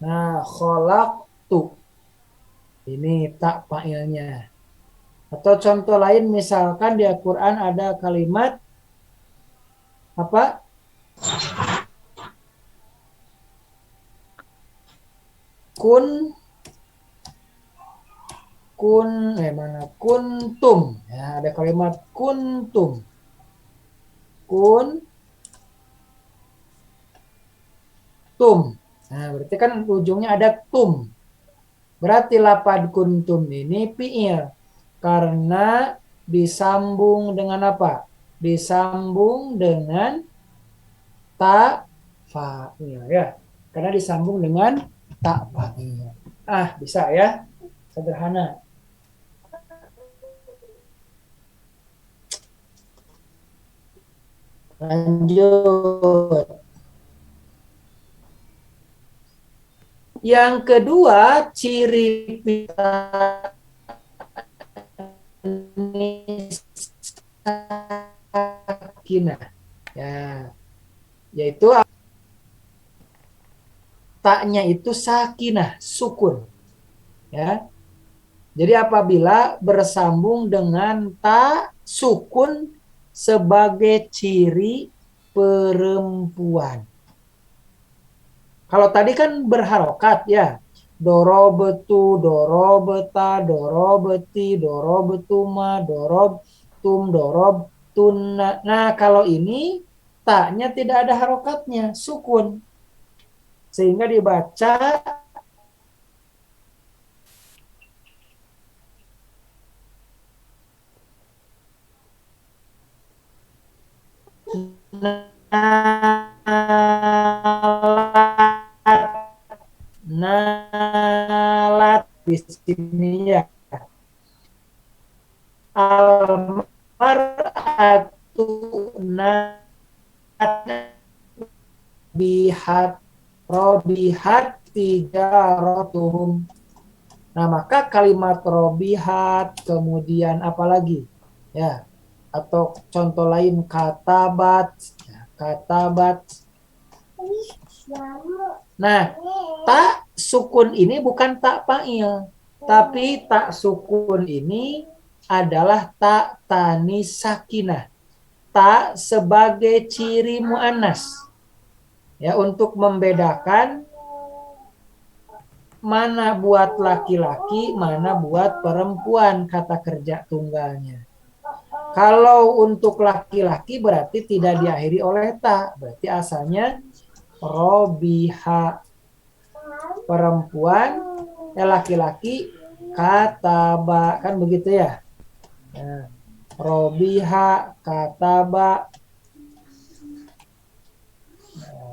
Nah, khalaqtu. Ini tak fa'ilnya. Atau contoh lain misalkan di Al-Quran ada kalimat apa? Kun mana? Kuntum. Ya, ada kalimat kuntum. Kuntum. Nah, berarti kan ujungnya ada tum. Berarti lapad kuntum ini fi'il karena disambung dengan apa? Disambung dengan tak fa'il ya. Karena disambung dengan tak fa'il. Ah, bisa ya. Sederhana. Lanjut. Yang kedua, ciri sakinah. Ya, yaitu taknya itu sakinah, sukun. Ya. Jadi apabila bersambung dengan ta sukun sebagai ciri perempuan. Kalau tadi kan berharokat ya. Dorobetu, dorobeta, dorobeti, dorobetuma, dorobtum, dorobtuna. Nah, kalau ini taknya tidak ada harokatnya, sukun. Sehingga dibaca nalat di sini ya. Almar'atu bihat robihat tijaratuhum. Nah, maka kalimat robihat kemudian apa lagi? Ya, atau contoh lain katabat, ya, katabat. Nah, tak sukun ini bukan tak fa'il, tapi tak sukun ini adalah tak tanis sakinah. Tak sebagai ciri muannas. Ya, untuk membedakan mana buat laki-laki, mana buat perempuan kata kerja tunggalnya. Kalau untuk laki-laki berarti tidak diakhiri oleh ta, berarti asalnya robiha. Perempuan ya laki-laki kataba kan begitu ya. Nah, robiha kataba.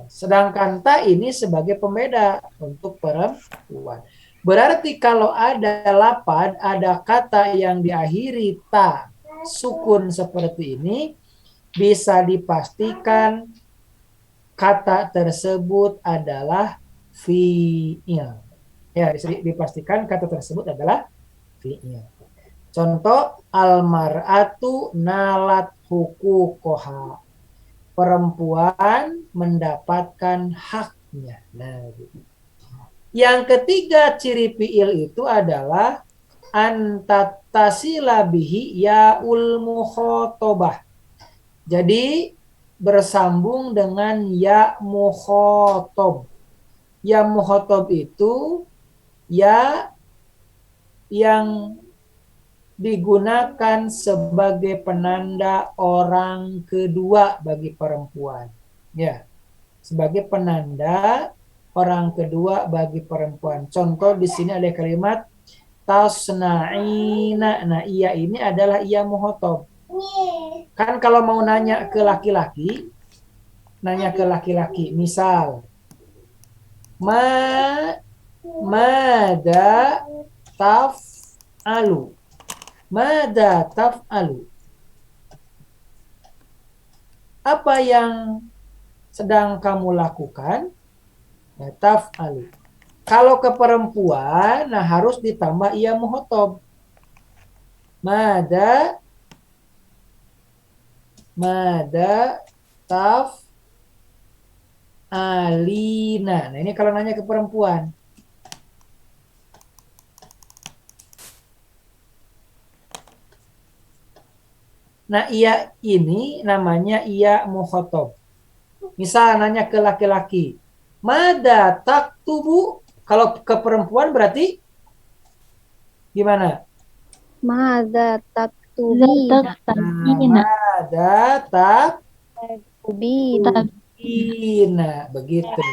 Sedangkan ta ini sebagai pembeda untuk perempuan. Berarti kalau ada lapad, ada kata yang diakhiri ta sukun seperti ini, bisa dipastikan kata tersebut adalah fi'il. Ya, dipastikan kata tersebut adalah fi'il. Contoh, almar'atu nalat hukukoha. Perempuan mendapatkan haknya. Nah, gitu. Yang ketiga ciri fi'il itu adalah antatasila bihi yaul mukhotobah. Jadi bersambung dengan ya mukhotob. Ya mukhotob itu ya yang digunakan sebagai penanda orang kedua bagi perempuan. Ya, sebagai penanda orang kedua bagi perempuan. Contoh di sini ada kalimat tasna'ina. Nah, iya ini adalah iya muhotob. Kan kalau mau nanya ke laki-laki, misal ma mada taf'alu. Mada taf'alu. Apa yang sedang kamu lakukan? Ya, taf'alu. Kalau ke perempuan, nah harus ditambah ia muhotob. Mada taf alina. Nah ini kalau nanya ke perempuan. Nah, iya ini namanya iya mukhotob. Misal nanya ke laki-laki, mada taktubu? Kalau ke perempuan berarti gimana? Mada Zatak taktubina. Nah, tabina. mada Taktubina. taktubina. Begitu.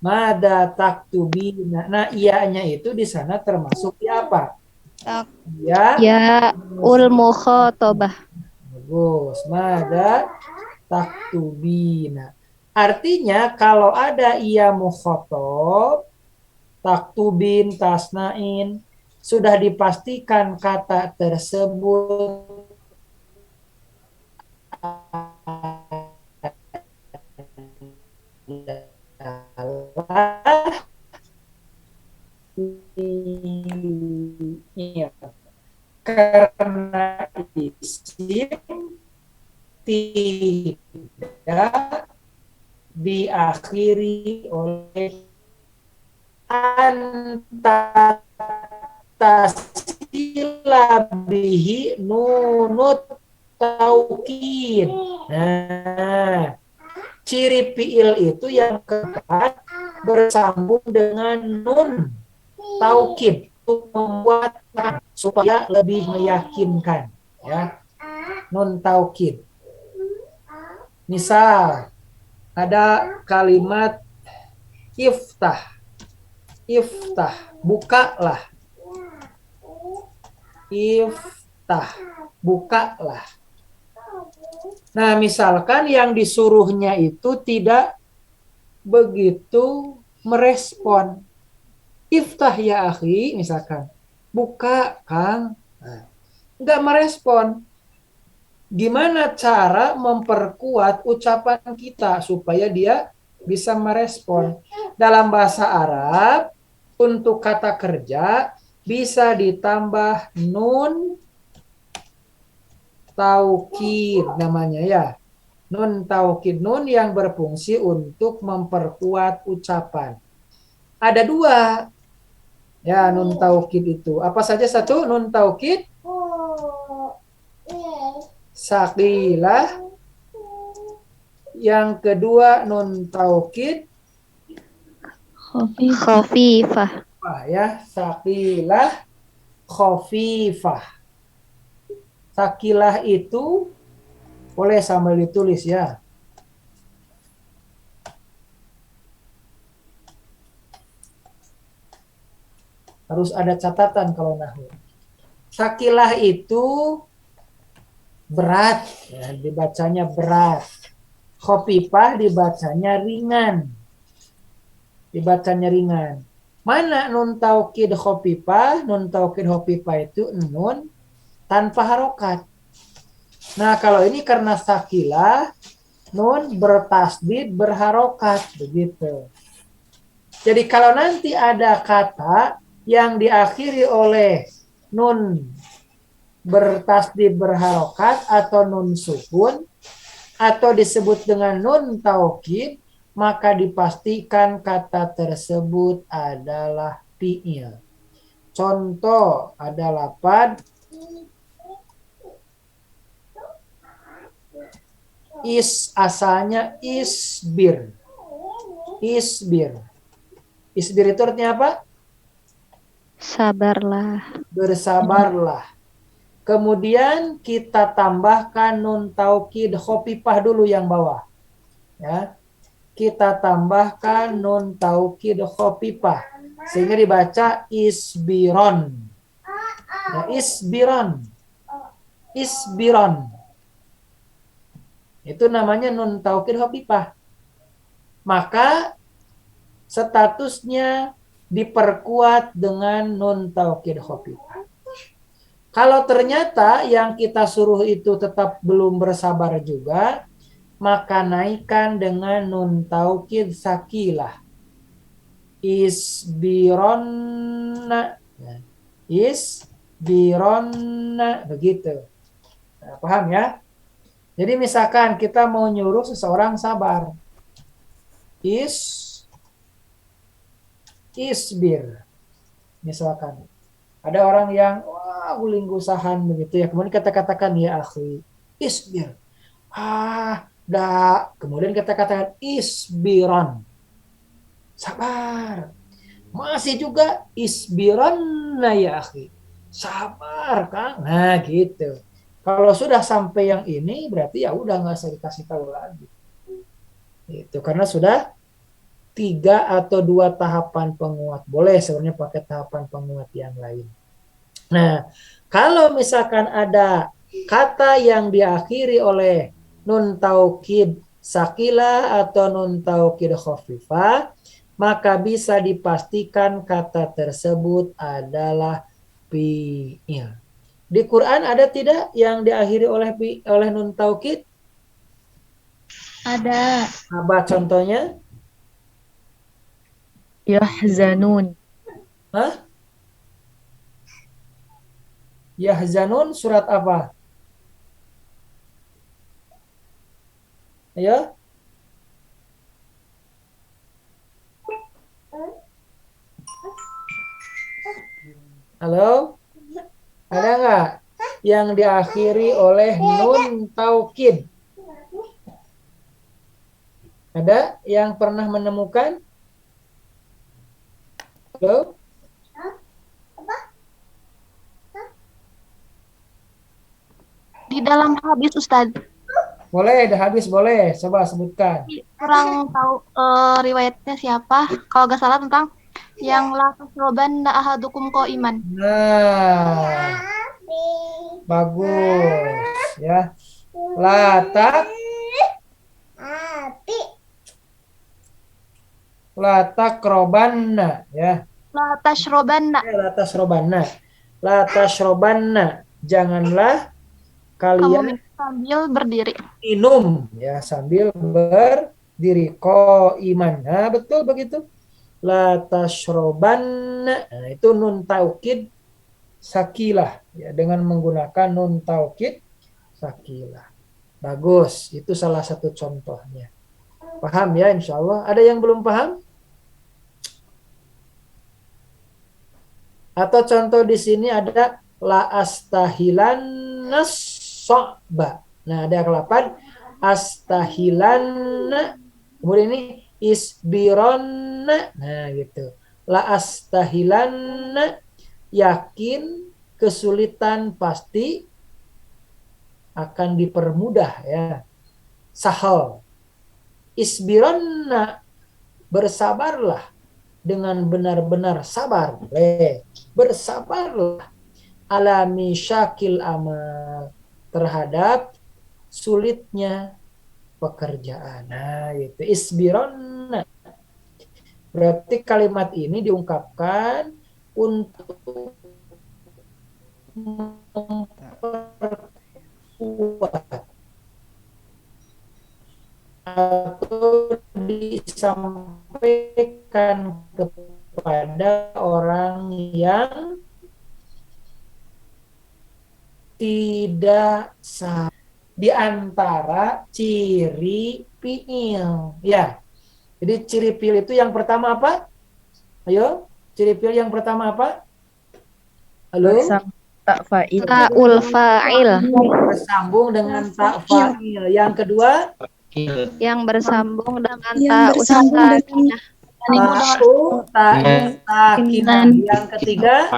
Mada taktubina. Nah, iyanya itu di sana termasuk ya apa? Tak. Ya, Ya ul mukhotobah. bagus. Mada taktubina. Artinya kalau ada ia mukhotob, taktubin, tasnain, sudah dipastikan kata tersebut adalah iya, karena isim tidak diakhiri oleh anta tasilabihi nunut taukid. Nah, ciri fiil itu yang keempat bersambung dengan nun taukid untuk membuat supaya lebih meyakinkan, ya. Nun taukid. Misal ada kalimat iftah, iftah, bukalah, iftah, bukalah. Nah, misalkan yang disuruhnya itu tidak begitu merespon. Iftah ya akhi, misalkan. Buka, Kang. Nah, nggak merespon. Gimana cara memperkuat ucapan kita supaya dia bisa merespon? Dalam bahasa Arab, untuk kata kerja bisa ditambah nun taukid namanya ya. Nun taukid, nun yang berfungsi untuk memperkuat ucapan. Ada dua ya nun taukid itu. Apa saja satu nun taukid? Sakilah. Yang kedua nun taukid Khafif. Khafifah. ya, sakilah khafifah. Sakilah itu boleh sambil ditulis ya. Harus ada catatan kalau nahwu. Sakilah itu berat, ya, dibacanya berat. Khafifah dibacanya ringan. Dibacanya ringan. Mana nun taukid khafifah? Nun taukid khafifah itu nun tanpa harokat. Nah, kalau ini karena sakilah, nun bertasdid berharokat begitu. Jadi kalau nanti ada kata yang diakhiri oleh nun bertasdid berharokat atau nun sukun atau disebut dengan nun taukid, maka dipastikan kata tersebut adalah fi'il. Contoh ada lapad asalnya isbir. Isbir. Isbir itu artinya apa? Sabarlah. Bersabarlah. Kemudian kita tambahkan nun taukid khofifah dulu yang bawah. Ya. Kita tambahkan nun taukid khofifah sehingga dibaca isbiron. Ya, isbiron. Isbiron. Itu namanya nun taukid khofifah. Maka statusnya diperkuat dengan nun taukid khofifah. Kalau ternyata yang kita suruh itu tetap belum bersabar juga, maka naikkan dengan nun taukid sakilah. Isbironna. Isbironna. Begitu. Nah, paham ya? Jadi misalkan kita mau nyuruh seseorang sabar. Isbir. Misalkan. Ada orang yang wah guling gusahan begitu ya. Kemudian kita katakan ya akhi. isbir. Kemudian kita katakan isbiron. Sabar. Masih juga isbiranna ya akhi. Sabar, Kang. Nah, gitu. Kalau sudah sampai yang ini berarti ya udah nggak usah dikasih tahu lagi. Itu karena sudah 3 atau 2 tahapan penguat. Boleh sebenarnya pakai tahapan penguat yang lain. Nah, kalau misalkan ada kata yang diakhiri oleh nun taukid sakila atau nun taukid khafifah, maka bisa dipastikan kata tersebut adalah fi'il. Di Quran ada tidak yang diakhiri oleh nun taukid? Ada. Apa contohnya? Yahzanun. Hah? Yahzanun surat apa? Ayo. Halo? Ada nggak yang diakhiri oleh nun taukid? Ada yang pernah menemukan? Halo? Di dalam hadis Ustadz, Boleh, dah habis boleh. Coba sebutkan. kurang tahu riwayatnya siapa. Kalau nggak salah tentang yang la tasrobanna ahadukum iman. Nah, bagus ya. Latak robanna ya. La tashrobanna. Latas robanna. Latas robanna. Janganlah Kamu kalian minum sambil berdiri. minum ya sambil berdiri iman. Nah, betul begitu. Latas robanna. Nah, itu nun taukid sakilah ya dengan menggunakan nun taukid sakilah. Bagus, itu salah satu contohnya. Paham ya insya Allah. Ada yang belum paham? Atau contoh di sini ada la astahilan so'ba. Nah, ada kelapan astahilan. Kemudian ini isbironna. Nah, gitu. La astahilan yakin kesulitan pasti akan dipermudah ya. Sahal. Isbironna bersabarlah dengan benar-benar sabar. Bersabarlah alami syakil amal terhadap sulitnya pekerjaan. Nah, itu isbironna. Berarti kalimat ini diungkapkan untuk memperkuat atau disampaikan kepada orang yang tidak sah di antara ciri fiil. Ya. Jadi ciri fiil itu yang pertama apa? Ayo, ciri fiil yang pertama apa? Halo? Tak fa'il. Ta'ul fa'il. Bersambung dengan tak fa'il. Yang kedua? Yang bersambung dengan Yang ta'us bersambung dengan Ta'u sakinah. Yang ketiga?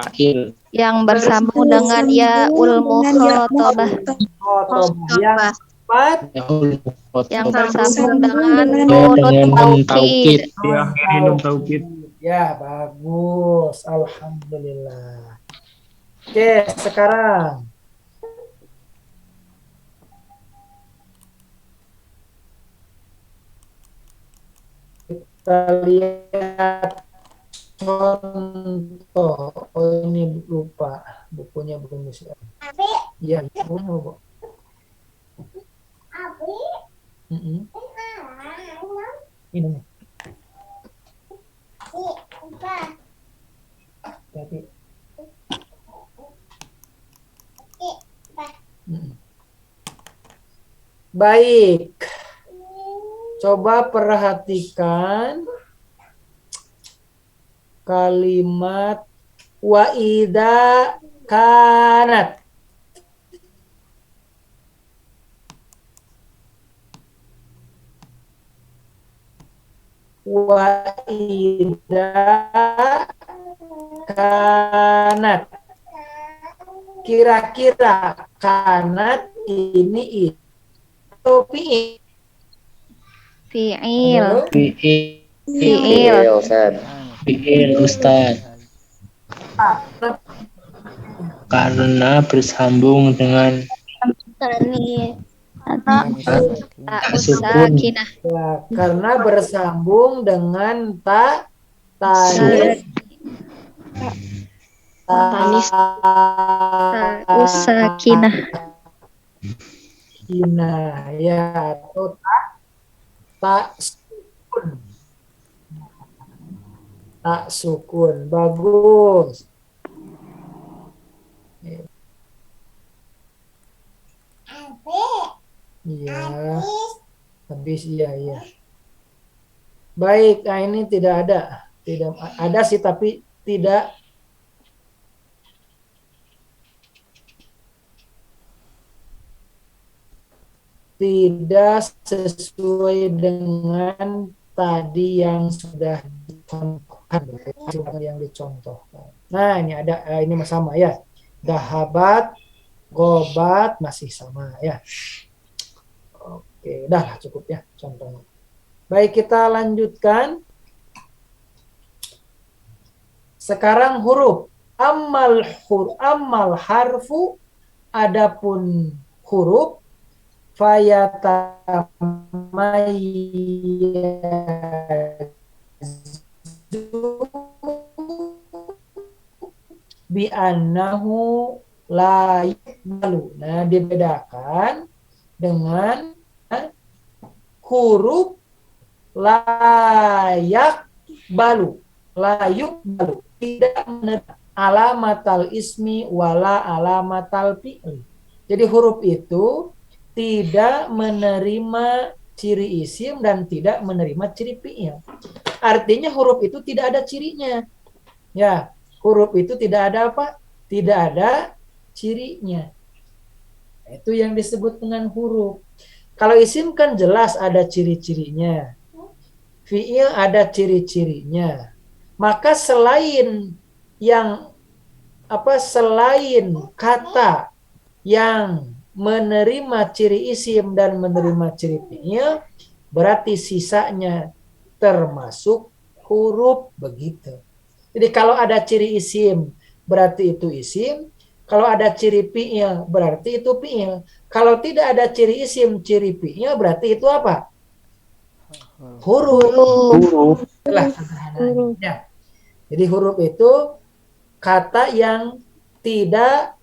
yang bersambung dengan ya'ul mukhatabah. Yang keempat? Yang bersambung dengan dengan nunut taukid. Nun taukid. Ya, bagus. Alhamdulillah. Oke, sekarang kita lihat contoh. Oh, ini lupa. Bukunya belum bisa. Iya, bukunya Bu. Ini. Jadi. Baik. Coba perhatikan kalimat wa idza kanat. wa idza kanat. Kira-kira kanat ini itu fi'il. Fi'il. Halo? Fi'il. Fi'il Ustaz. Karena bersambung dengan Tak sakinah. Ya, karena bersambung dengan tanis. Sakinah. Sakinah, ya, atau tak sukun. Tak sukun. Bagus. Iya. Habis, iya. Baik, nah ini tidak ada. Tidak ada sih, tapi tidak sesuai dengan tadi yang sudah dicontohkan, yang dicontohkan. Nah, ini ada, ini sama ya. Dahabat, gobat masih sama ya. Oke, udah cukup ya contohnya. Baik, kita lanjutkan. Sekarang huruf. Ammal harfu, adapun huruf, fayatamayyazu bi annahu la yuqbalu. Nah, dibedakan dengan huruf layak balu, tidak menerima alamatal ismi wala alamatal fi'li. Jadi huruf itu tidak menerima ciri isim dan tidak menerima ciri fi'il. Artinya huruf itu tidak ada cirinya. Ya, huruf itu tidak ada apa? Tidak ada cirinya. Itu yang disebut dengan huruf. Kalau isim kan jelas ada ciri-cirinya. Fi'il ada ciri-cirinya. Maka selain kata yang menerima ciri isim dan menerima ciri fi'il, berarti sisanya termasuk huruf, begitu. Jadi kalau ada ciri isim, berarti itu isim. Kalau ada ciri fi'il, berarti itu fi'il. Kalau tidak ada ciri isim, ciri fi'il, berarti itu apa? Huruf. Ya. Jadi huruf itu kata yang tidak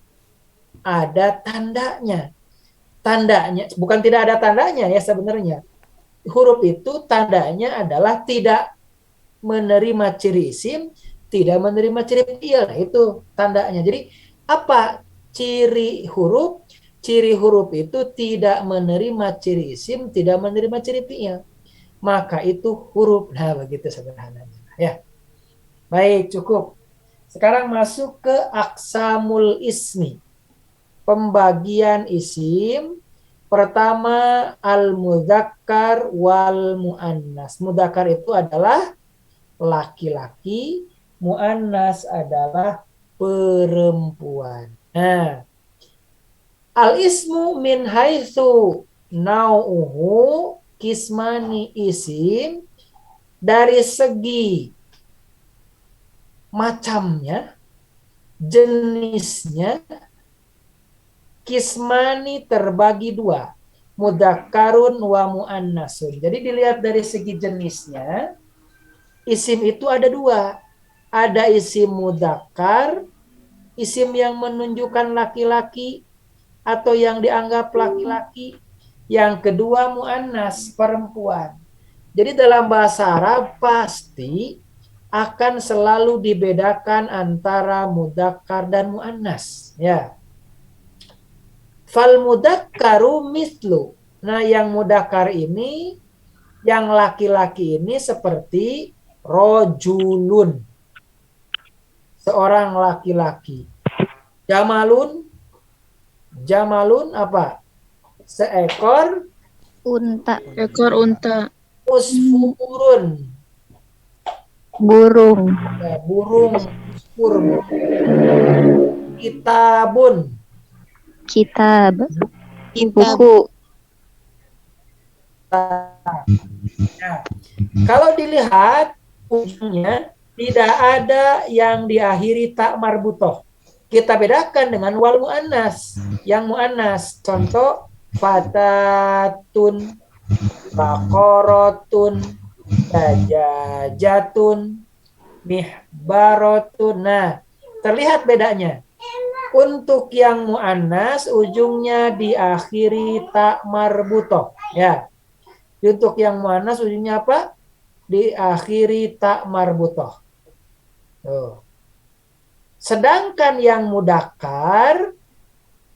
ada tandanya. Tandanya, bukan tidak ada tandanya ya sebenarnya. Huruf itu tandanya adalah tidak menerima ciri isim, tidak menerima ciri fi'il. Nah, itu tandanya. Jadi apa ciri huruf? Ciri huruf itu tidak menerima ciri isim, tidak menerima ciri fi'il. Maka itu huruf. Nah, begitu sederhananya. Ya. Baik, cukup. Sekarang masuk ke aqsamul ismi. Pembagian isim. Pertama, al-mudzakkar wal muannas. Mudzakkar itu adalah laki-laki, muannas adalah perempuan. Nah, al-ismu min haitsu nau'uhu kismani isim, dari segi macamnya, jenisnya, kismani terbagi dua, mudzakarun wa muannasun. Jadi dilihat dari segi jenisnya, isim itu ada dua. Ada isim mudzakar, isim yang menunjukkan laki-laki atau yang dianggap laki-laki. Yang kedua muannas, perempuan. Jadi dalam bahasa Arab pasti akan selalu dibedakan antara mudzakkar dan muannas, ya. Fal mudzakkaru mislu. Nah, yang mudzakkar ini, yang laki-laki ini seperti rojulun, seorang laki-laki. Jamalun apa? Seekor Unta. Ekor unta. usfurun, Burung. Ya, burung spur. Kitabun. Kitab. Kitab. Buku. Nah, kalau dilihat ujungnya tidak ada yang diakhiri tak marbutoh. Kita bedakan dengan wal mu'annas. Yang mu'annas, contoh fatatun, bakorotun, dajajatun, mihbarotun. Nah, terlihat bedanya. Untuk yang mu'annas ujungnya diakhiri tak marbutoh. Ya. Untuk yang mu'annas ujungnya apa? Diakhiri tak marbutoh. Tuh. Sedangkan yang mudakar,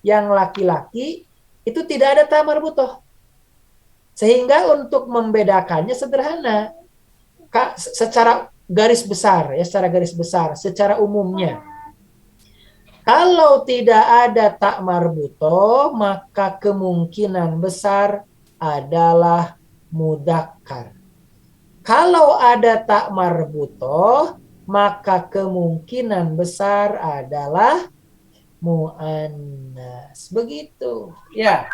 yang laki-laki, itu tidak ada ta marbutoh. Sehingga untuk membedakannya sederhana. Secara garis besar, ya, secara garis besar, secara umumnya. Kalau tidak ada ta marbutoh, maka kemungkinan besar adalah mudakar. Kalau ada ta marbutoh, maka kemungkinan besar adalah mu'annas. Begitu. Ya.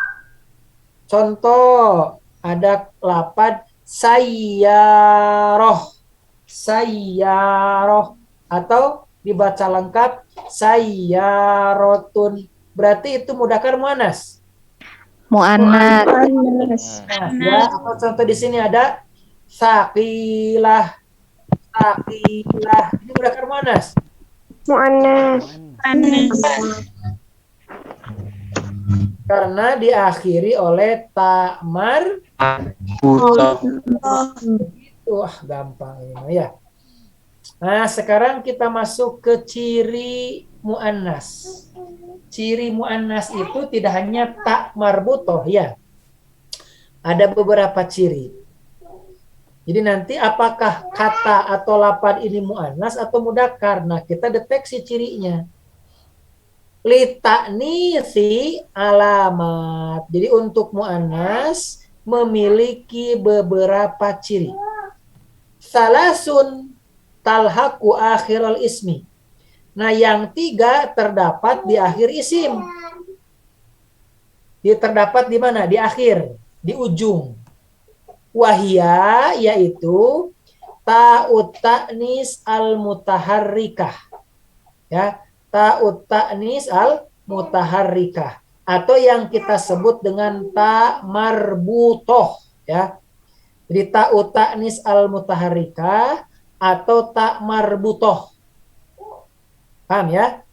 Contoh, ada lapad sayyaroh. Sayyaroh. Atau dibaca lengkap sayyarotun. Berarti itu mudzakkar mu'annas. Mu'annas. Nah, ya, atau contoh di sini ada saqilah. Saqilah. Ini mudzakkar mu'annas. Mu'annas. Karena diakhiri oleh ta marbutoh. Wah, gampang ini ya. Nah, sekarang kita masuk ke ciri mu'annas. Ciri mu'annas itu tidak hanya ta marbutoh ya. Ada beberapa ciri. Jadi nanti apakah kata atau lafaz ini mu'annas atau mudzakkar? Nah, kita deteksi cirinya. Li ta'nitsi alamat. Jadi untuk mu'annas memiliki beberapa ciri. Salasun talhaqu akhiral ismi. Nah, yang 3 terdapat di akhir isim. Terdapat di mana? Di akhir, di ujung. Wahia, yaitu ta'ut ta'nis al-mutaharrikah. Ya, ta'ut ta'nis al-mutaharrikah. Atau yang kita sebut dengan ta marbutoh. Ya. Jadi ta'ut ta'nis al-mutaharrikah atau ta marbutoh. Paham ya?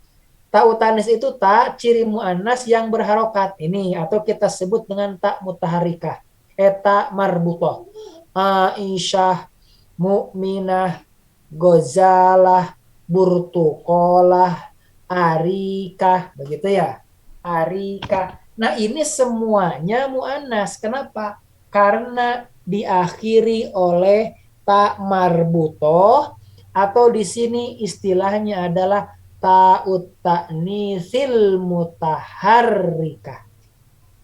Ta'ut ta'nis itu ta ciri mu'annas yang berharokat. Ini atau kita sebut dengan ta mutaharrikah. Ta marbutoh. Aisyah, Mukminah, Gozalah, Burtukolah, Arikah, begitu ya. Arikah. Nah, ini semuanya mu'annas. Kenapa? Karena diakhiri oleh ta marbutoh atau di sini istilahnya adalah ta'ut ta'nitsil mutaharrikah.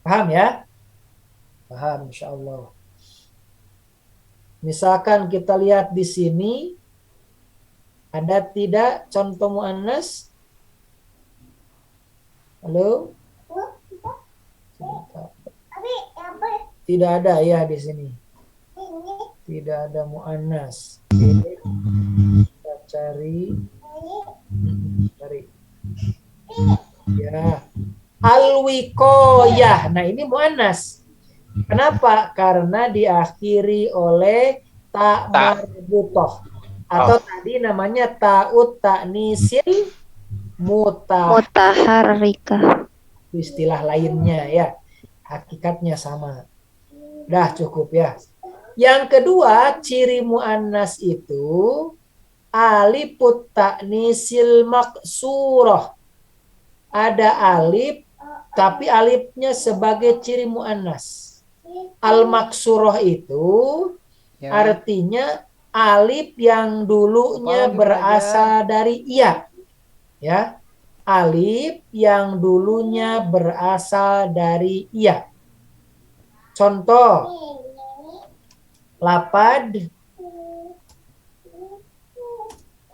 Paham ya? Paham, insyaallah. Misalkan kita lihat di sini ada tidak contoh mu'annas? Halo? Tidak ada ya di sini. Tidak ada mu'annas. Oke. Kita cari. Ya. Al-wiqoyah. Nah, ini mu'annas. Kenapa? Karena diakhiri oleh ta marbutoh. Atau tadi namanya ta'ut ta'nisil Mutaharrikah. istilah lainnya ya. Hakikatnya sama. Dah cukup ya. Yang kedua, ciri mu'annas itu alifut ta'nisil maksuroh. Ada alif, tapi alifnya sebagai ciri mu'annas. Al-maksuroh itu artinya alif yang dulunya berasal dari iya. Ya. Alif yang dulunya berasal dari iya. Contoh lapad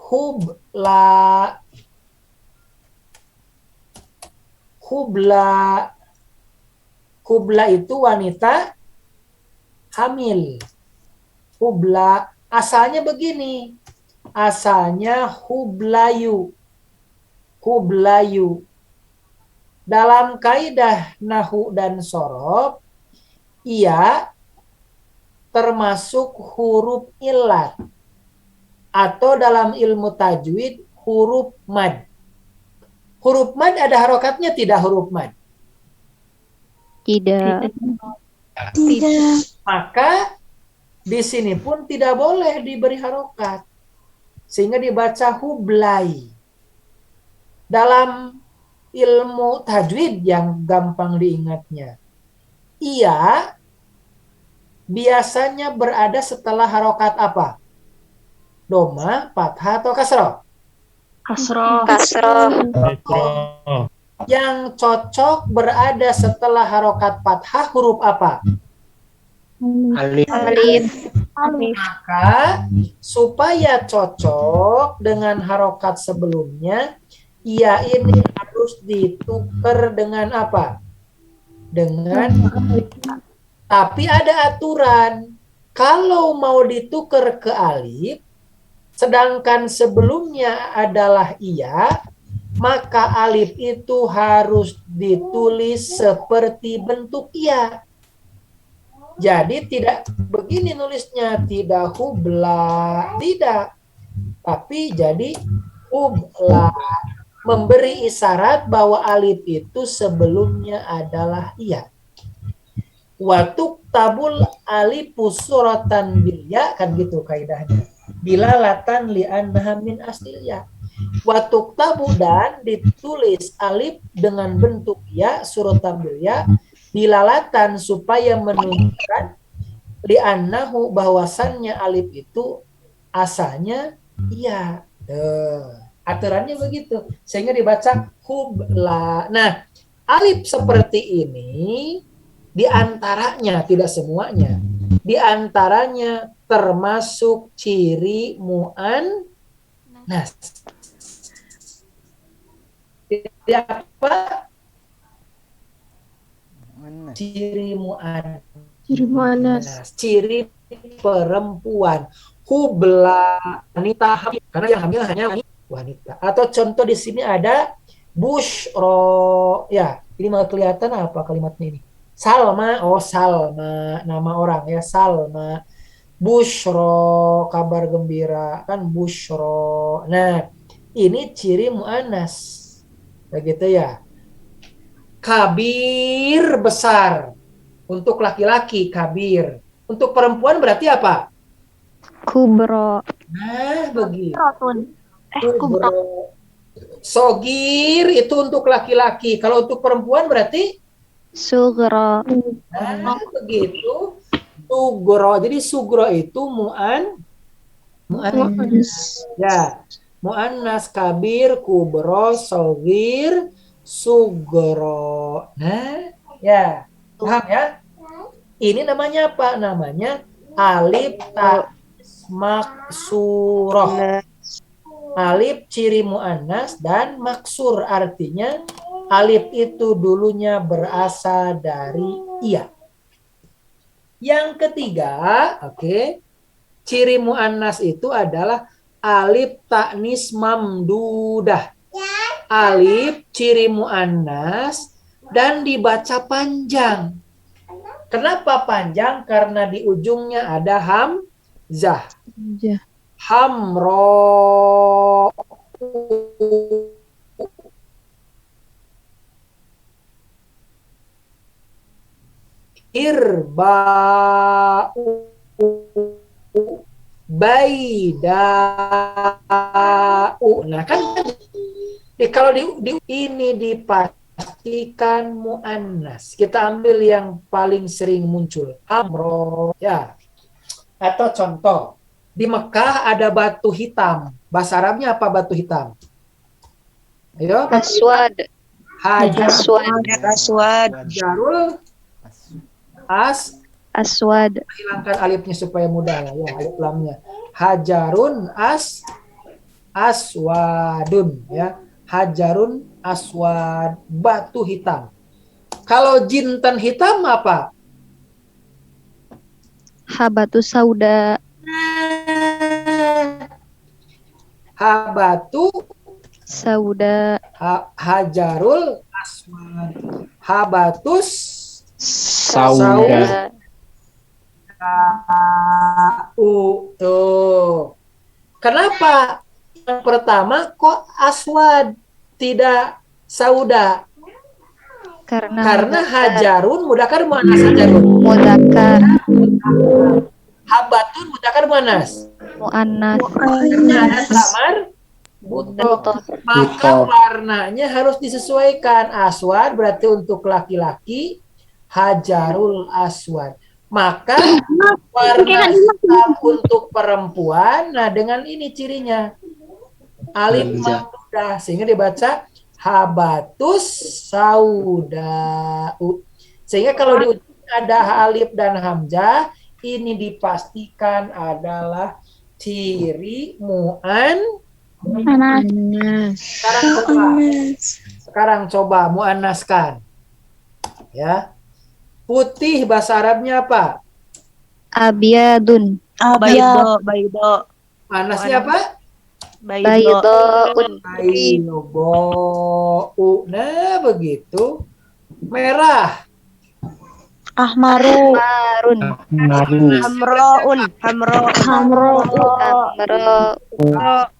hubla, hubla, hubla itu wanita hamil. Hubla asalnya begini, asalnya hublayu, hublayu. Dalam kaidah nahu dan sorof, ia termasuk huruf illat atau dalam ilmu tajwid huruf mad. Huruf mad ada harokatnya tidak huruf mad? Tidak. Maka di sini pun tidak boleh diberi harokat. Sehingga dibaca hublai. Dalam ilmu tajwid yang gampang diingatnya, ia biasanya berada setelah harokat apa? Doma, fathah, atau kasroh? Kasroh. Yang cocok berada setelah harokat fathah huruf apa? Alif. Maka supaya cocok dengan harokat sebelumnya, ia ini harus ditukar dengan apa? Dengan tapi ada aturan. Kalau mau ditukar ke alif, sedangkan sebelumnya adalah ia, maka alif itu harus ditulis seperti bentuk ia. Jadi tidak begini nulisnya, tidak hubla, tidak. Tapi jadi hubla, memberi isyarat bahwa alif itu sebelumnya adalah ia. Watuk tabul alifus suratan bil ya, kan gitu kaidahnya. Dilalatan li'annaha min aslilya. Watuk tabu, dan ditulis alif dengan bentuk ya, suratan bil ya, dilalatan supaya menunjukkan li'annahu, bahwasannya alif itu asalnya iya. Aturannya begitu. Sehingga dibaca hubla. Nah, alif seperti ini diantaranya, tidak semuanya, diantaranya termasuk ciri mu'annas. Jadi apa? Ciri mu'annas. Ciri mu'annas. Ciri perempuan. Hubla, wanita hamil. Karena yang hamil hanya wanita. Atau contoh di sini ada bushro. Ya, ini mau kelihatan apa kalimatnya ini? Salma, oh Salma, nama orang ya, Salma. Bushro, kabar gembira, kan bushro. Nah, ini ciri mu'annas. Begitu ya. Kabir, besar. Untuk laki-laki, kabir. Untuk perempuan berarti apa? Kubro. Nah, begitu. Rotun. Kubro. Sogir itu untuk laki-laki. Kalau untuk perempuan berarti? Sugro. Nah, begitu. Sugro. Jadi sugro itu mu'annas. Ya. Mu'annas, kabir, kubro, sogir, sugro. Nah, ya. Paham ya? Ini namanya apa? Namanya alif ta maksuroh. Alif ciri mu'annas dan maksur, artinya alif itu dulunya berasal dari ia. Yang ketiga, oke, ciri mu'annas itu adalah alif taknis mamdudah. Alif ciri mu'annas dan dibaca panjang. Kenapa panjang? Karena di ujungnya ada hamzah. Hamro. Irba'u. Baida'u. Nah kan kalau ini dipastikan mu'annas. Kita ambil yang paling sering muncul. Amro. Ya. Atau contoh. Di Mekah ada batu hitam. Bahasa Arabnya apa batu hitam? Ayo. Aswad. Aswad. Jarul. Aswad. Hilangkan alifnya supaya mudah lah ya, alif lamnya. Hajarun aswadun ya. Hajarun aswad, batu hitam. Kalau jintan hitam apa? Habatu sauda. Habatu Sauda. hajarul aswad. Habatus Sauda. tuh. Kenapa yang pertama kok aswad tidak sauda? Karena Karena mudzakkar. hajarun mudakar muannas hajarun. Mudzakkar. Habatun mudakar muannas. Muannas. Karena ada tamar butoh. Butoh. Maka Butoh. warnanya harus disesuaikan. Aswad berarti untuk laki-laki, hajarul aswad. Maka warna hitam untuk perempuan, nah dengan ini cirinya. Alif Hamzah. mamdudah, sehingga dibaca habatus saudau. Sehingga kalau di ujung ada alif dan hamzah, ini dipastikan adalah ciri Sekarang coba muannaskan. Ya. Putih bahasa Arabnya apa? Abyadun. Baydo, baydo, Panasnya apa? baydo. Baydaun. Baydau. Nah, begitu. Merah. Ahmaru, Marun. Maru. hamroun, hamro, Amro. Nah,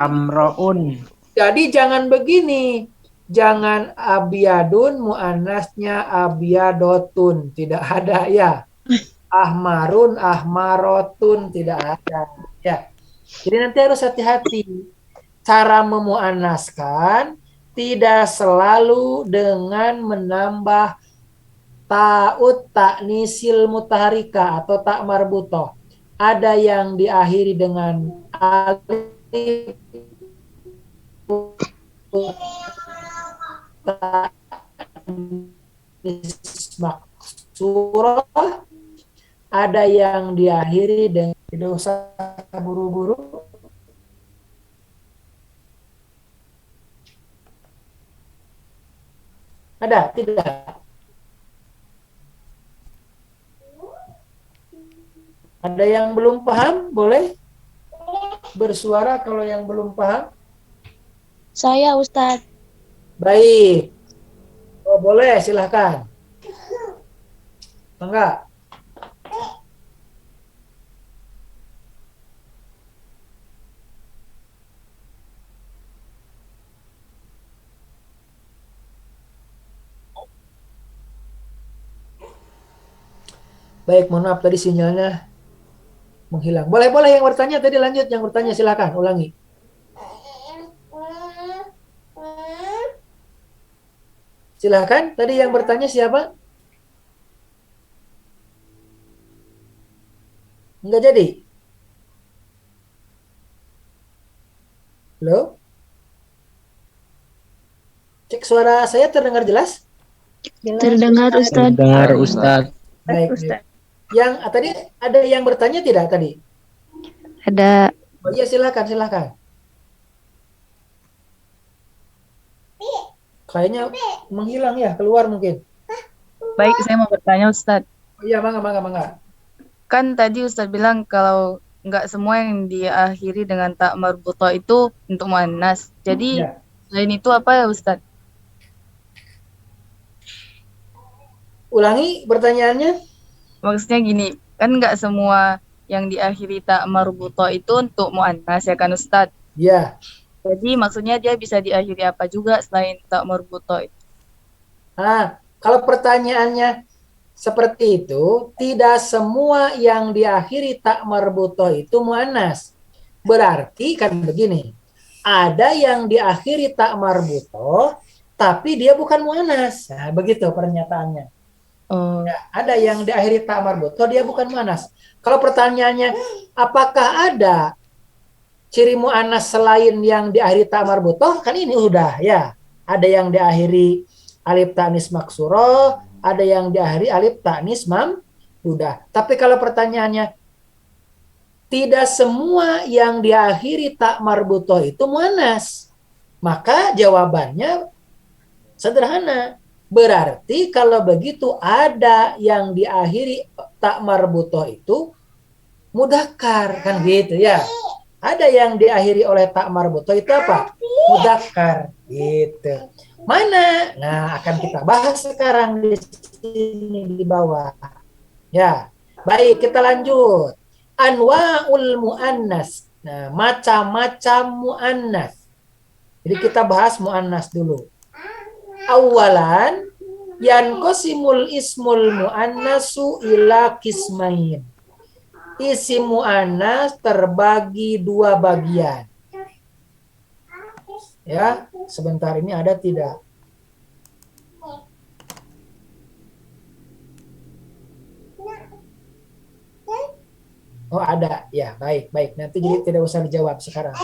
Amroun. jadi jangan begini. Jangan abiyadun muannasnya abiyadotun. Tidak ada ya. Ahmarun, ahmarotun. Tidak ada. Ya. Jadi nanti harus hati-hati. Cara memuannaskan tidak selalu dengan menambah ta'ud ta'nisil mutaharika atau tak marbutoh. Ada yang diakhiri dengan alif ta'nis maksurah, ada yang diakhiri dengan, tidak usah buru-buru. Ada? Tidak? Ada yang belum paham? Boleh bersuara kalau yang belum paham. Saya Ustadz. Baik. Oh, boleh, silahkan. Enggak? Baik, mohon maaf tadi sinyalnya menghilang. Boleh yang bertanya tadi lanjut, yang bertanya silakan ulangi. Silakan, tadi yang bertanya siapa? Enggak jadi? Halo? Cek suara saya terdengar jelas? Terdengar Ustadz. Dengar Ustadz. Baik. Yang tadi ada yang bertanya tidak tadi? Ada. Oh iya, silakan. Kayaknya menghilang ya, keluar mungkin. Baik, saya mau bertanya Ustadz. Oh iya, mangga. Kan tadi Ustadz bilang kalau nggak semua yang diakhiri dengan tak marbutoh itu untuk muannas. Jadi Ya. selain itu apa ya Ustadz? Ulangi pertanyaannya. Maksudnya gini, kan nggak semua yang diakhiri tak marbutoh itu untuk muannas ya kan Ustadz? Ya. Jadi maksudnya dia bisa diakhiri apa juga selain tak marbutoh itu? Nah, kalau pertanyaannya seperti itu, tidak semua yang diakhiri tak marbutoh itu muannas. Berarti kan begini, ada yang diakhiri tak marbutoh, tapi dia bukan muannas. Nah, begitu pernyataannya. Oh, Ya, ada yang diakhiri tak marbutoh, dia bukan muannas. Kalau pertanyaannya, apakah ada ciri muannas selain yang diakhiri ta marbutoh? Kan ini udah ya. Ada yang diakhiri alif ta'nis maksuroh, ada yang diakhiri alif ta'nis mamdudah. Tapi kalau pertanyaannya tidak semua yang diakhiri tak marbutoh itu muannas. Maka jawabannya sederhana. Berarti kalau begitu ada yang diakhiri tak marbutoh itu mudzakkar, kan gitu ya. Ada yang diakhiri oleh tak marbutoh itu apa? Mudzakkar, gitu. Mana? Nah, akan kita bahas sekarang di sini di bawah. Ya. Baik, kita lanjut. Anwa'ul muannas. Nah, macam-macam muannas. Jadi kita bahas muannas dulu. Awalan, yanqasimul ismul muannasu ila qismain. Isim muannas terbagi dua bagian. Ya, sebentar ini ada tidak? Oh, ada. Ya, baik, baik. Nanti jadi tidak usah dijawab sekarang.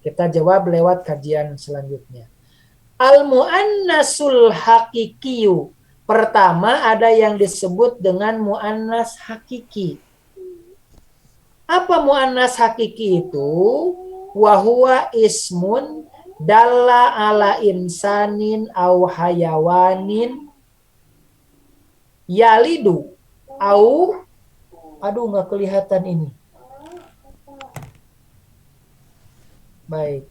Kita jawab lewat kajian selanjutnya. Al-mu'annasul hakikiyu. Pertama ada yang disebut dengan mu'annas hakiki. Apa mu'annas hakiki itu? Wahuwa ismun dalla ala insanin au hayawanin yalidu au, aduh nggak kelihatan ini. Baik.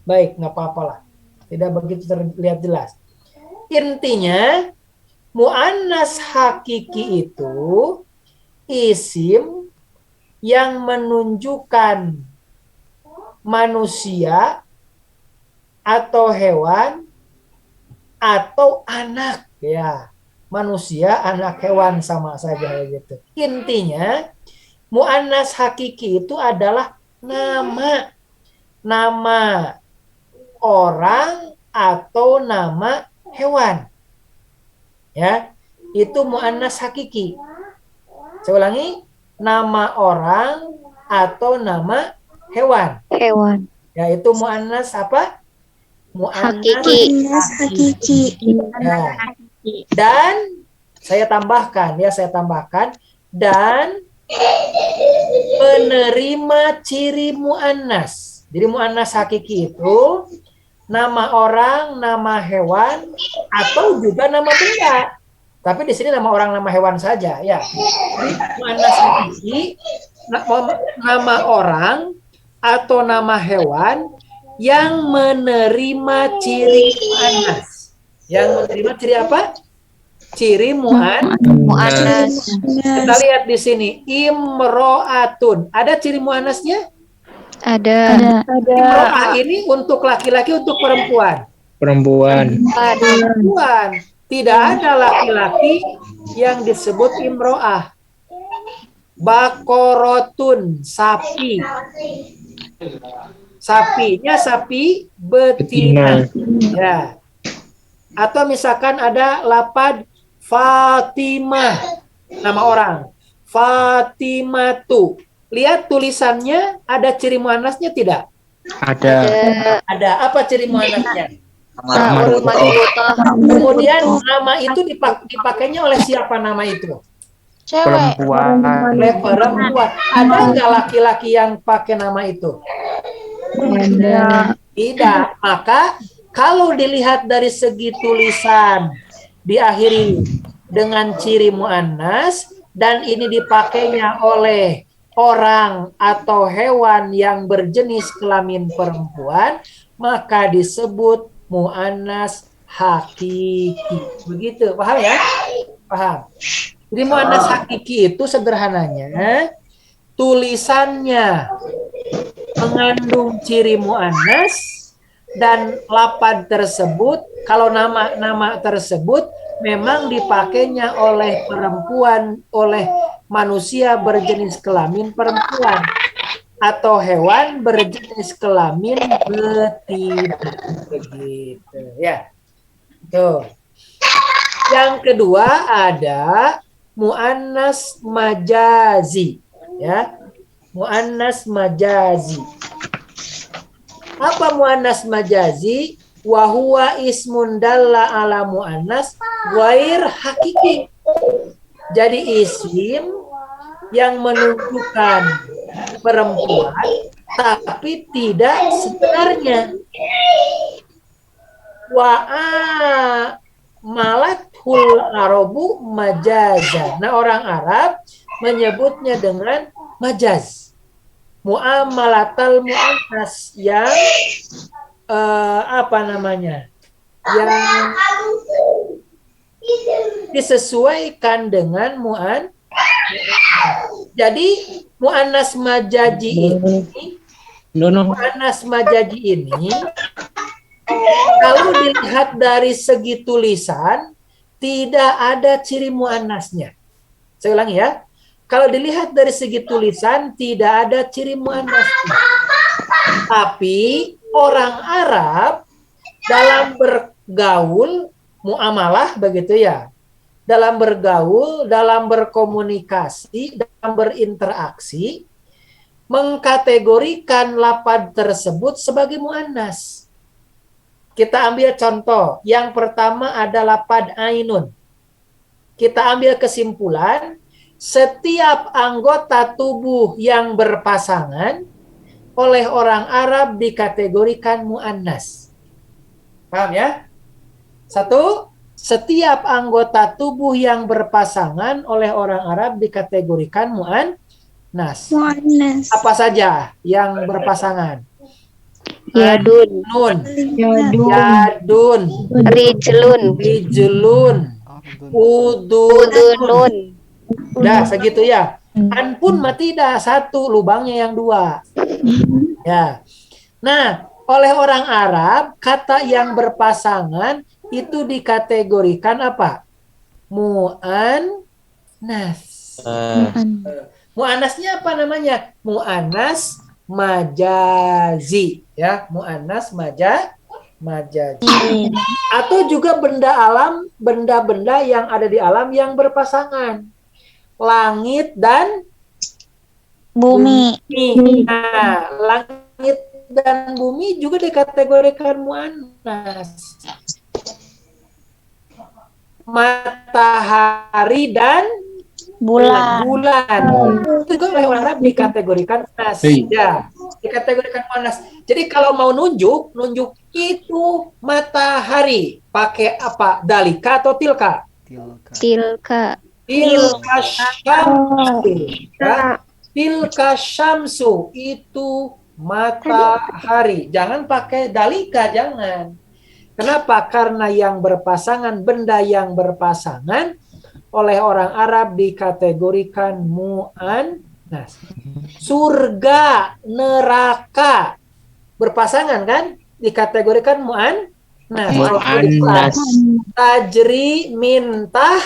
Baik, nggak apa-apa lah. Tidak begitu terlihat jelas. Intinya, mu'annas hakiki itu isim yang menunjukkan manusia atau hewan atau anak, ya. Manusia, anak, hewan sama saja gitu. Intinya, mu'annas hakiki itu adalah nama orang atau nama hewan. Ya, itu mu'annas hakiki. Saya ulangi, nama orang atau nama hewan. Hewan. Ya, itu mu'annas apa? Mu'annas Hakiki. Ya. Dan saya tambahkan dan penerima ciri mu'annas. Jadi mu'annas hakiki itu nama orang, nama hewan, atau juga nama benda. Tapi di sini nama orang, nama hewan saja, ya. Jadi mu'annas hakiki nama orang atau nama hewan yang menerima ciri mu'annas. Yang menerima ciri apa? Ciri Mu'annas. Kita lihat di sini, imro'atun. Ada ciri mu'annasnya? Ada. Imro'ah ini untuk laki-laki, untuk perempuan. Perempuan. Perempuan. Tidak ada laki-laki yang disebut imro'ah. Bakorotun, sapi. Sapinya sapi betina. Ya. Atau misalkan ada lapad Fatimah, nama orang. Fatimatu. Lihat tulisannya, ada ciri muannasnya tidak? Ada. Ada. Apa ciri muannasnya? Marbutoh. Kemudian nama itu dipakainya oleh siapa nama itu? Cewek. Perempuan. Oleh perempuan. Ada nggak laki-laki yang pakai nama itu? Tidak. Maka kalau dilihat dari segi tulisan diakhiri dengan ciri muannas dan ini dipakainya oleh orang atau hewan yang berjenis kelamin perempuan, maka disebut muannas hakiki. Begitu, paham ya? Paham. Jadi muannas hakiki itu sederhananya tulisannya mengandung ciri muannas dan lapad tersebut, kalau nama tersebut memang dipakainya oleh perempuan, oleh manusia berjenis kelamin perempuan atau hewan berjenis kelamin betina. Begitu ya. Tuh. Yang kedua ada muannas majazi, ya. Muannas majazi. Apa muannas majazi? Wahuwa ismun dalla ala muannas ghair hakiki. Jadi isim yang menunjukkan perempuan tapi tidak sebenarnya. Malathul Arabu majazan. Nah, orang Arab menyebutnya dengan majaz. Muamalatal muannas yang yang disesuaikan dengan jadi muannas majaji ini kalau dilihat dari segi tulisan tidak ada ciri muannasnya. Saya ulangi ya. Kalau dilihat dari segi tulisan tidak ada ciri muannasnya. Tapi orang Arab dalam bergaul, muamalah begitu ya. Dalam bergaul, dalam berkomunikasi, dalam berinteraksi, mengkategorikan lafaz tersebut sebagai muannas. Kita ambil contoh. Yang pertama ada lafaz ainun. Kita ambil kesimpulan, setiap anggota tubuh yang berpasangan oleh orang Arab dikategorikan muannas. Paham ya? Satu, setiap anggota tubuh yang berpasangan oleh orang Arab dikategorikan muannas. Apa saja yang berpasangan? Yadun, Yadun, Rijlun, Udunun. Udah segitu ya. An pun mah tidak, satu, lubangnya yang dua. Ya. Nah, oleh orang Arab kata yang berpasangan itu dikategorikan apa? Muannas. Muannasnya apa namanya? Muannas majazi, ya, muannas majazi. Atau juga benda-benda yang ada di alam yang berpasangan. Langit dan Bumi. Nah, langit dan bumi juga dikategorikan muannas. Matahari dan bulan. Itu juga oleh orang Arab dikategorikan muannas. Ya, dikategorikan muannas. Jadi kalau mau nunjuk itu matahari. Pakai apa? Dalika atau tilka? tilka, Tilka syamsu itu matahari. Jangan pakai dalika, jangan. Kenapa? Karena yang berpasangan, benda yang berpasangan oleh orang Arab dikategorikan muannas. Surga, neraka berpasangan kan? Dikategorikan muannas. Tajri mintah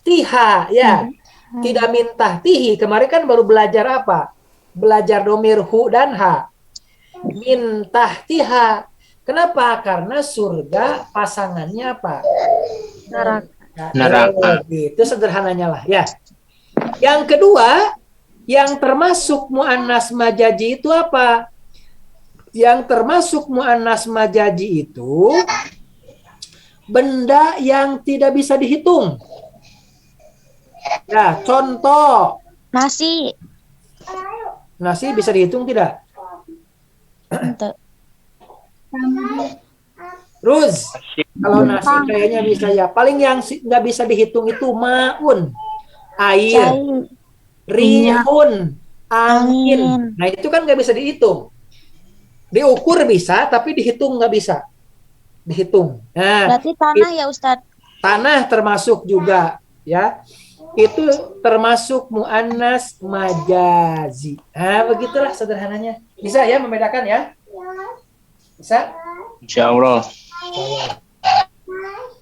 tiha, ya. Tidak mintah tihi. Kemarin kan baru belajar apa? Belajar domir hu dan ha. Mintah tiha. Kenapa? Karena surga pasangannya apa? Neraka. Itu sederhananya lah, ya. Yang kedua, yang termasuk muannas majaji itu apa? Yang termasuk muannas majaji itu benda yang tidak bisa dihitung. Ya, contoh. Nasi. Nasi bisa dihitung tidak? Ruz, kalau nasi kayaknya bisa ya. Paling yang nggak bisa dihitung itu maun, air, rihun, angin. Nah itu kan nggak bisa dihitung. Diukur bisa, tapi dihitung nggak bisa. Dihitung. Nah, Berarti tanah ya Ustadz? Tanah termasuk juga, ya. Itu termasuk muannas majazi. Nah, begitulah sederhananya. Bisa ya membedakan ya? Bisa? Insya Allah.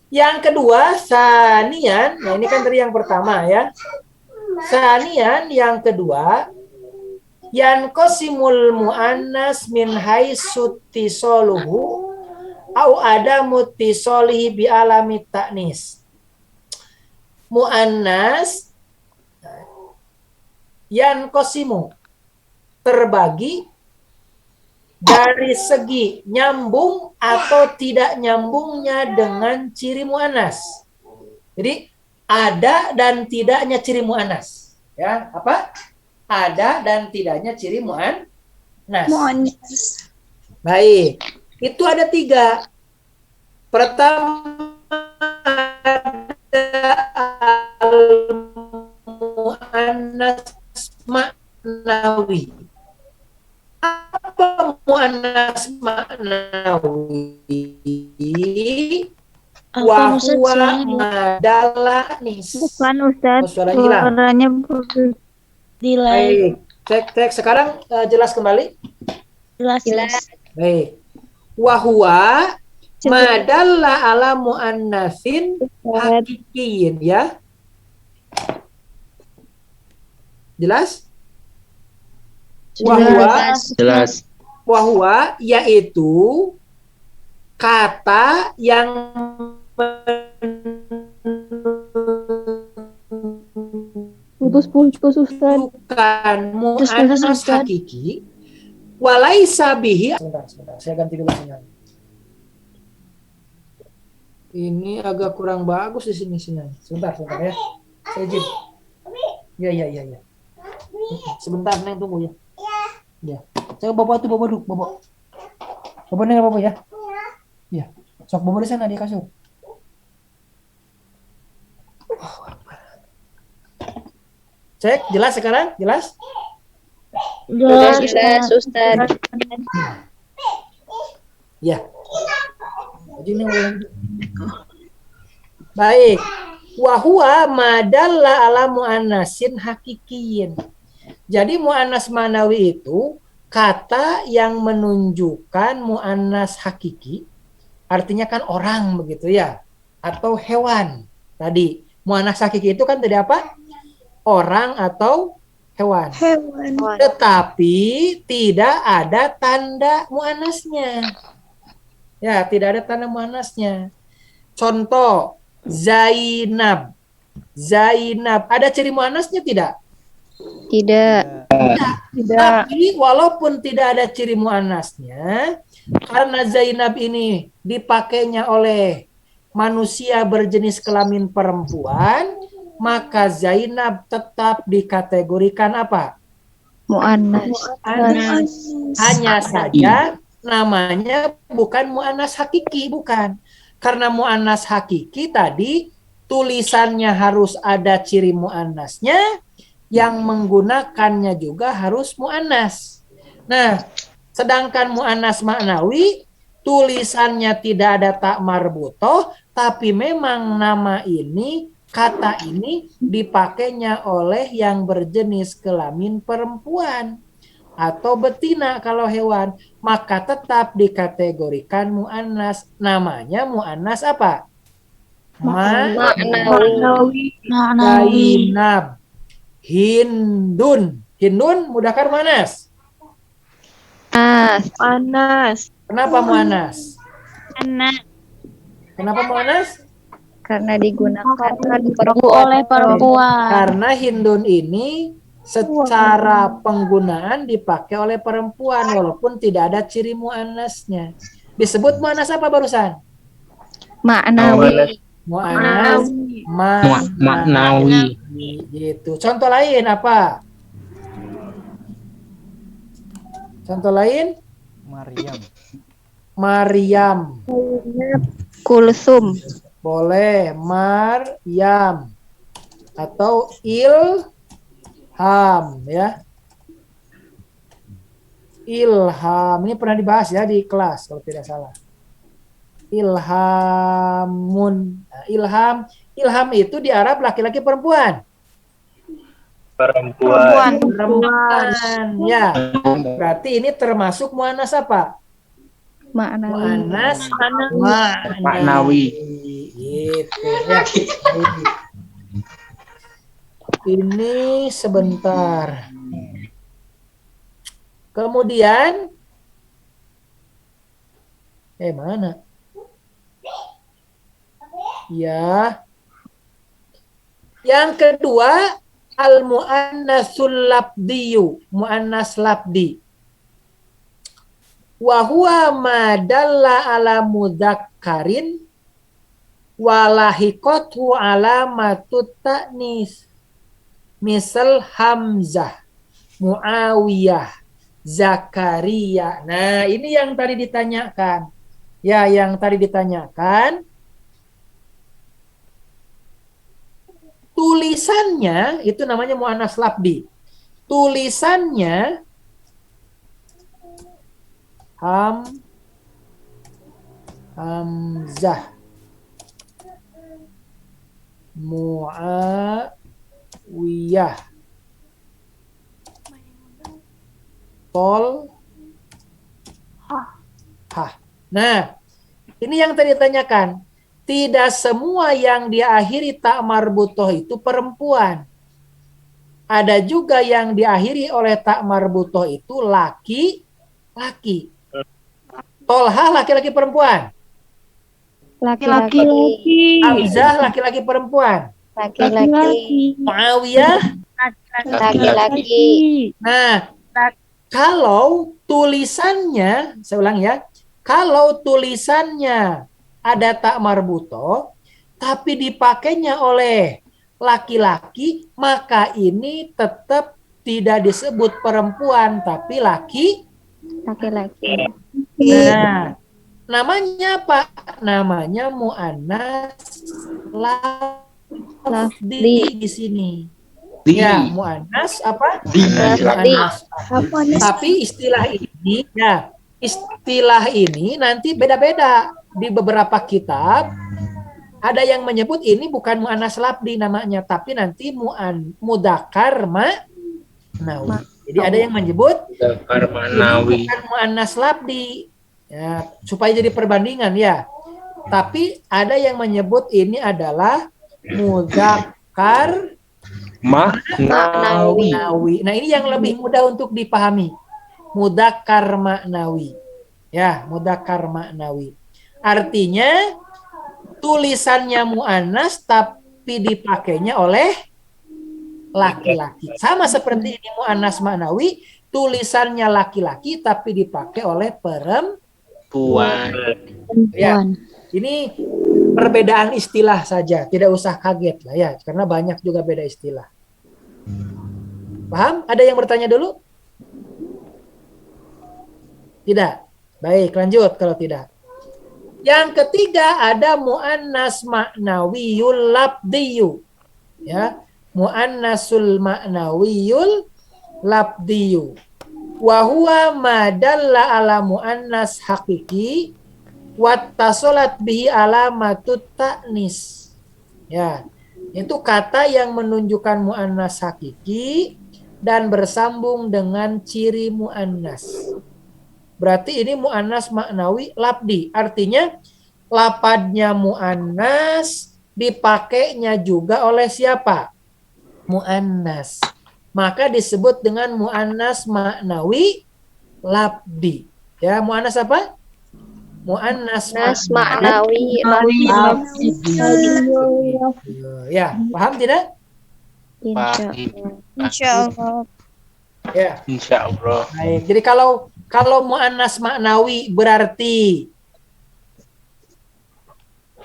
Yang kedua, sanian. Nah, ini kan dari yang pertama ya. Sanian yang kedua, yanqasimul muannas min haitsu tisoluhu au adamu tisolihi bi alami ta'nis. Muannas yanqasimu terbagi dari segi nyambung atau tidak nyambungnya dengan ciri muannas. Jadi ada dan tidaknya ciri muannas. Ya, apa? Ada dan tidaknya ciri muannas. Baik, itu ada 3. Pertama ada al-muannas maknawi. Apa muannas maknawi? Wa huwa madalanis. Bukan Ustadz, Suaranya hilang. suaranya Delay. Baik, cek sekarang jelas kembali. Jelas. Baik. Wa huwa madalla ala muannatsin hakikiyin, ya. Jelas? Wa huwa Jelas. wahwa yaitu kata yang putus Ustadz. menunjukkan muannas hakiki walaisa bihi. Sebentar, saya ganti dulu sinyal. Ini agak kurang bagus di sini sinyal. Sebentar ya. Saya izin. Ya. Sebentar, Neng, tunggu ya. Ya. Saya bawa dulu, bawa. Bawa Neng, bawa ya. Ya. Sok bawa di sana di kasur. Cek, jelas sekarang? Jelas? Jelas Ustadz. Ya. Baik. Wahua madalla ala muannasin hakikiyin. Jadi muannas manawi itu kata yang menunjukkan muannas hakiki, artinya kan orang begitu ya, atau hewan. Tadi muannas hakiki itu kan tadi apa? Orang atau hewan. Tetapi tidak ada tanda muannasnya. Ya, tidak ada tanda muannasnya. Contoh, Zainab. Ada ciri muannasnya tidak? Tidak. Tapi walaupun tidak ada ciri muannasnya, karena Zainab ini dipakainya oleh manusia berjenis kelamin perempuan, maka Zainab tetap dikategorikan apa? Mu'annas. Hanya saja namanya bukan mu'annas hakiki, bukan. Karena mu'annas hakiki tadi tulisannya harus ada ciri mu'annasnya, yang menggunakannya juga harus mu'annas. Nah, sedangkan mu'annas maknawi tulisannya tidak ada tak marbutoh, tapi memang nama ini, kata ini dipakainya oleh yang berjenis kelamin perempuan atau betina kalau hewan, maka tetap dikategorikan mu'annas. Namanya mu'annas apa? Maknawi. Zainab. Hindun. Hindun mudzakkar mu'annas. Panas. Kenapa mu'annas? Anak. Kenapa mu'annas? Karena digunakan Oleh perempuan. Karena Hindun ini secara penggunaan dipakai oleh perempuan walaupun tidak ada ciri muannasnya. Disebut muannas apa barusan? Maknawi. Muannas Maknawi. gitu. Contoh lain apa? Contoh lain? Maryam. Kulsum. Boleh Maryam atau Ilham ya. Ilham ini pernah dibahas ya di kelas kalau tidak salah. Ilhamun. Nah, ilham itu di Arab laki-laki perempuan. Perempuan. Ya. Berarti ini termasuk muannas apa? Muannas Maknawi. Gitu ya. Ini sebentar. Kemudian mana? Ya. Yang kedua al-mu'annasul labdiyu, mu'annas labdi. Wa huwa ma dalla ala mudzakkarin wa lahiqathu alamatut ta'nis. Misal Hamzah, Muawiyah, Zakaria. Nah, ini yang tadi ditanyakan. Ya, yang tadi ditanyakan. Tulisannya itu namanya mu'annas labdi. Tulisannya Hamzah, Muawiyah, Hah. Nah, ini yang tadi ditanyakan. Tidak semua yang diakhiri tak marbutoh itu perempuan. Ada juga yang diakhiri oleh tak marbutoh itu laki-laki. Tolha laki-laki perempuan. Laki-laki. Hamzah laki-laki perempuan. Laki-laki. Muawiyah. Laki-laki. Nah, kalau tulisannya, saya ulang ya, kalau tulisannya ada tak marbuto, tapi dipakainya oleh laki-laki, maka ini tetap tidak disebut perempuan, tapi Laki-laki. Nah, namanya apa? Namanya mu'annas lafdi di sini. Ya, mu'annas apa? Mu'annas. Tapi istilah ini nanti beda-beda di beberapa kitab. Ada yang menyebut ini bukan mu'annas lafdi namanya, tapi nanti mudzakkar ma'nawi. Jadi ada yang menyebut ini bukan mu'annas lafdi. Ya, supaya jadi perbandingan ya. Tapi ada yang menyebut ini adalah mudzakkar ma'nawi. Nah, ini yang lebih mudah untuk dipahami. Mudzakkar ma'nawi. Ya, mudzakkar ma'nawi. Artinya tulisannya mu'annas tapi dipakainya oleh laki-laki. Sama seperti ini mu'annas ma'nawi, tulisannya laki-laki tapi dipakai oleh perempuan. Ya. Ini perbedaan istilah saja, tidak usah kaget lah ya, karena banyak juga beda istilah. Paham? Ada yang bertanya dulu? Tidak. Baik, lanjut kalau tidak. Yang ketiga ada mu'annas ma'nawiyul labdiyu. Ya, mu'annasul ma'nawiyul labdiyu. Wa huwa ma dalla ala mu'annas hakiki wattasolat bihi alamatut ta'nis. Ya, itu kata yang menunjukkan mu'annas hakiki dan bersambung dengan ciri mu'annas. Berarti ini mu'annas ma'nawi labdi. Artinya lapadnya mu'annas dipakainya juga oleh siapa? Mu'annas. Maka disebut dengan mu'annas ma'nawi labdi. Ya, mu'annas apa? Mu'annas ma'nawi labdi. Ya, paham tidak? Insyaallah. Ya. Insyaallah. Baik. Jadi kalau mu'annas ma'nawi berarti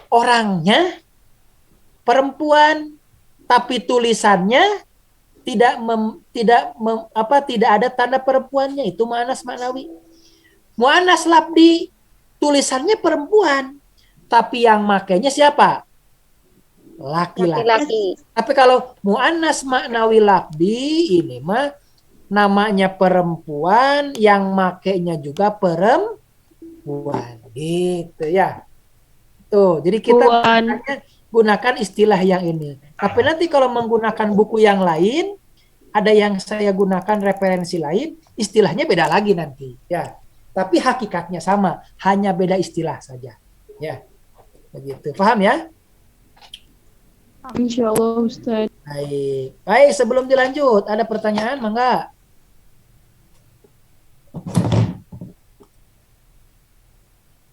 orangnya perempuan tapi tulisannya tidak ada tanda perempuannya, itu mu'annas ma'nawi. Mu'annas labdi tulisannya perempuan tapi yang makainya siapa? Laki-laki. Tapi kalau mu'annas ma'nawi labdi ini mah namanya perempuan yang makainya juga perempuan gitu ya. Tuh, jadi kita gunakan istilah yang ini. Tapi nanti kalau menggunakan buku yang lain, ada yang saya gunakan referensi lain, istilahnya beda lagi nanti ya. Tapi hakikatnya sama, hanya beda istilah saja. Ya. Begitu. Paham ya? Insyaallah Ustaz. Baik. Baik, sebelum dilanjut, ada pertanyaan mangga?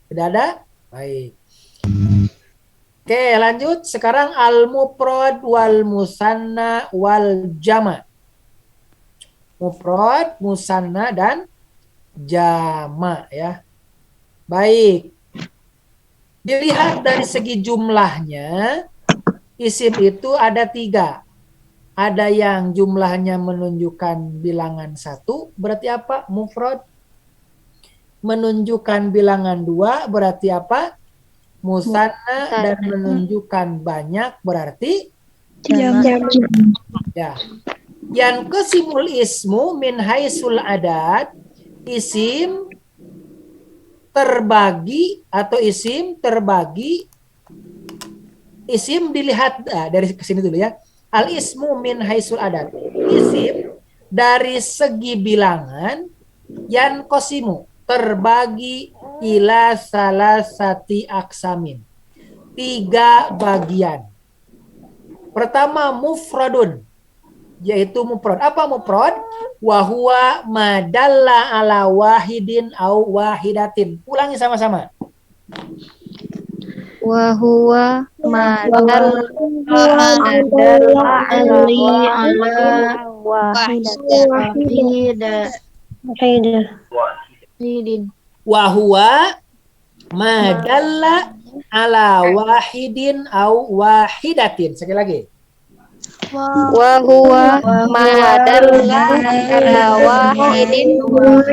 Tidak ada? Baik. Oke, lanjut. Sekarang al-mufrad wal musanna wal jama'. Mufrad, musanna, dan jama' ya. Baik. Dilihat dari segi jumlahnya, isim itu ada 3. ada yang jumlahnya menunjukkan bilangan 1, berarti apa? Mufrad. Menunjukkan bilangan 2 berarti apa? Musanna. Dan menunjukkan banyak berarti Jamak. ya. Yang kesimul ismu min haisul adad, isim terbagi atau isim terbagi, isim dilihat dari kesini dulu ya. Al ismu min haisul adad, isim dari segi bilangan, yan kosimu terbagi ila salasati aksamin, 3 bagian. Pertama mufradun, yaitu mufrad. Apa mufrad? Wa huwa madalla ala wahidin au wahidatin. Ulangi sama-sama. Wa huwa madal wa huwa madalla ala wahidin au wahidatin. Sekali lagi. wa huwa madalla ala wahidin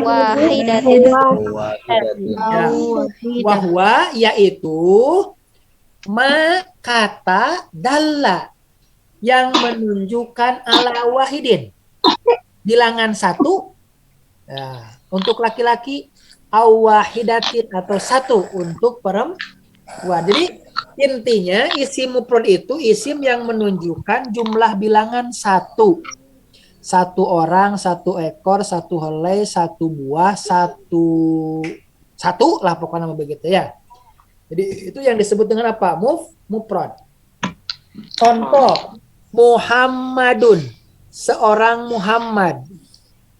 wahidatin. Ya. Wahwa yaitu ma kata dalla yang menunjukkan ala wahidin, bilangan 1. Nah, untuk laki-laki au wahidatin atau 1 untuk perempuan. Jadi intinya isim mufrad itu isim yang menunjukkan jumlah bilangan 1. 1 orang, 1 ekor, 1 helai, 1 buah, 1 lah pokoknya begitu ya. Jadi itu yang disebut dengan apa? Mufrad. Contoh, Muhammadun, seorang Muhammad.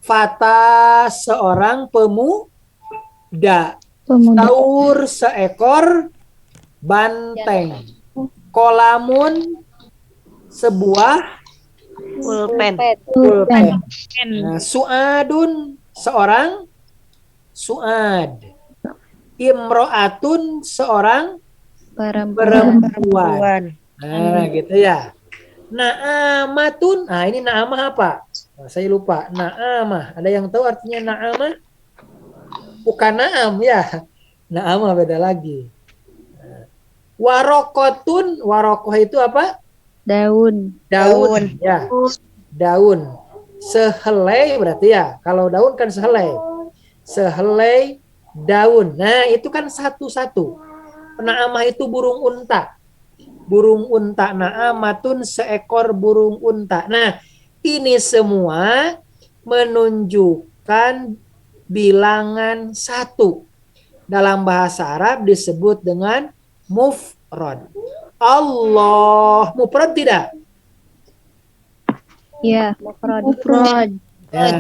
Fata, seorang pemuda. Taur, seekor banteng. Kolamun, sebuah pulpen. Nah, Su'adun, seorang su'ad. Imro'atun, seorang perempuan. Nah, gitu ya. Na'amatun, nah ini na'amah apa? Nah, saya lupa. Na'amah, ada yang tahu artinya na'amah? Bukan na'am ya. Na'amah beda lagi. Warokotun, warokoh itu apa? Daun. Ya. Daun. Sehelai berarti ya. Kalau daun kan sehelai. Sehelai daun. Nah, itu kan satu-satu. Na'amah itu burung unta. Burung unta. Na'amatun, seekor burung unta. Nah, ini semua menunjukkan bilangan 1. Dalam bahasa Arab disebut dengan mufrad. Allah. Mufrad tidak? Ya, mufrad. Ya.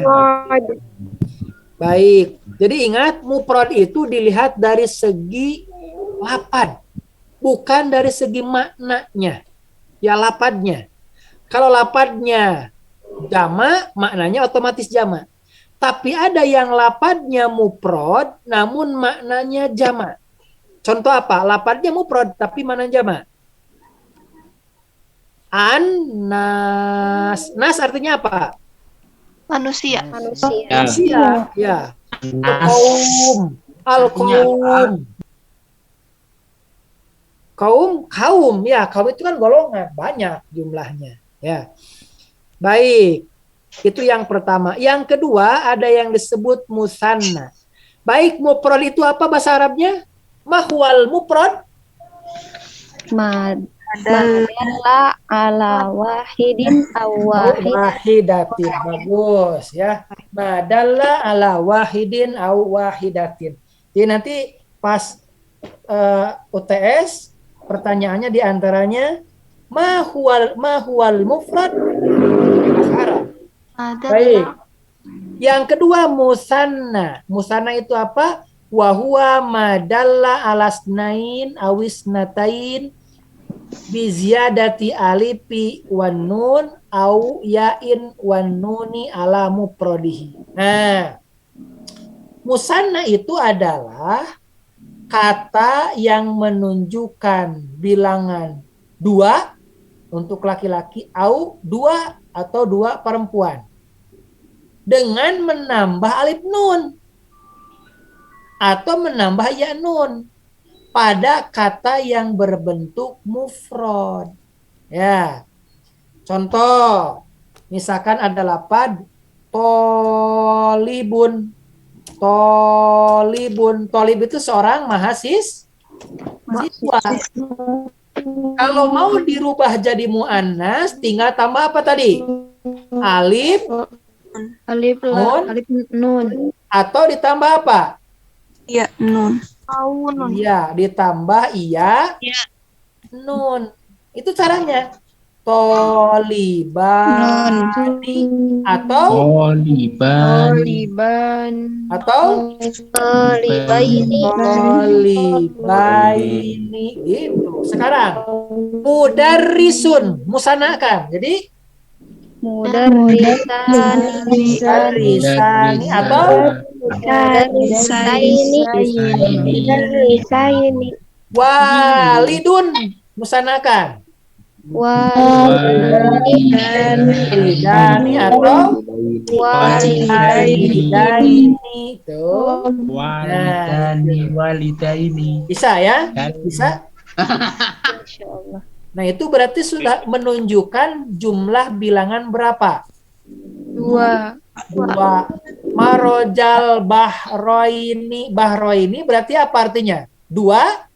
Baik. Jadi ingat, mufrad itu dilihat dari segi lafad, bukan dari segi maknanya. Ya, lafadnya. Kalau lafadnya jamak, maknanya otomatis jamak. Tapi ada yang lafadnya mufrad namun maknanya jamak. Contoh apa? Lafadnya mufrad tapi maknanya jamak. An-nas. Nas artinya apa? Manusia. Manusia. Ya. Al-qaum. Al-qaum. Kaum. Ya, kaum itu kan golongan. Banyak jumlahnya. Ya. Baik. Itu yang pertama. Yang kedua, ada yang disebut musanna. Baik, mufrad itu apa bahasa Arabnya? Mahwal mufrad. Madalla ala wahidin aw wahidatin. Bagus ya. Madalla ala wahidin aw wahidatin. Jadi nanti pas UTS pertanyaannya diantaranya mahwal mufrad bahasa Arab. Baik. Yang kedua musanna. Musanna itu apa? Wa huwa madalla alasnain awisnatain bi ziyadati alifi wan nun au yain wan nuni ala mufradihi. Nah, musanna itu adalah kata yang menunjukkan bilangan 2 untuk laki-laki au dua atau dua perempuan dengan menambah alif nun atau menambah ya nun pada kata yang berbentuk mufrad. Ya. Contoh, misalkan ada lapad tolibun. Tolibun. Tolib itu seorang mahasiswa. Kalau mau dirubah jadi muannas, tinggal tambah apa tadi? Alif, nun, atau ditambah apa? Iya, nun. Iya, ditambah iya, nun. Itu caranya. Tolibani atau tolibaini gitu. Sekarang mudarrisun, musanakan. Jadi mudarrisani atau walidun, musanakan. Walidani atau walidaini tuh. Walidaini. Bisa ya? Bisa. Nah, itu berarti sudah menunjukkan jumlah bilangan berapa? Dua. Marojal bahroini berarti apa artinya? Dua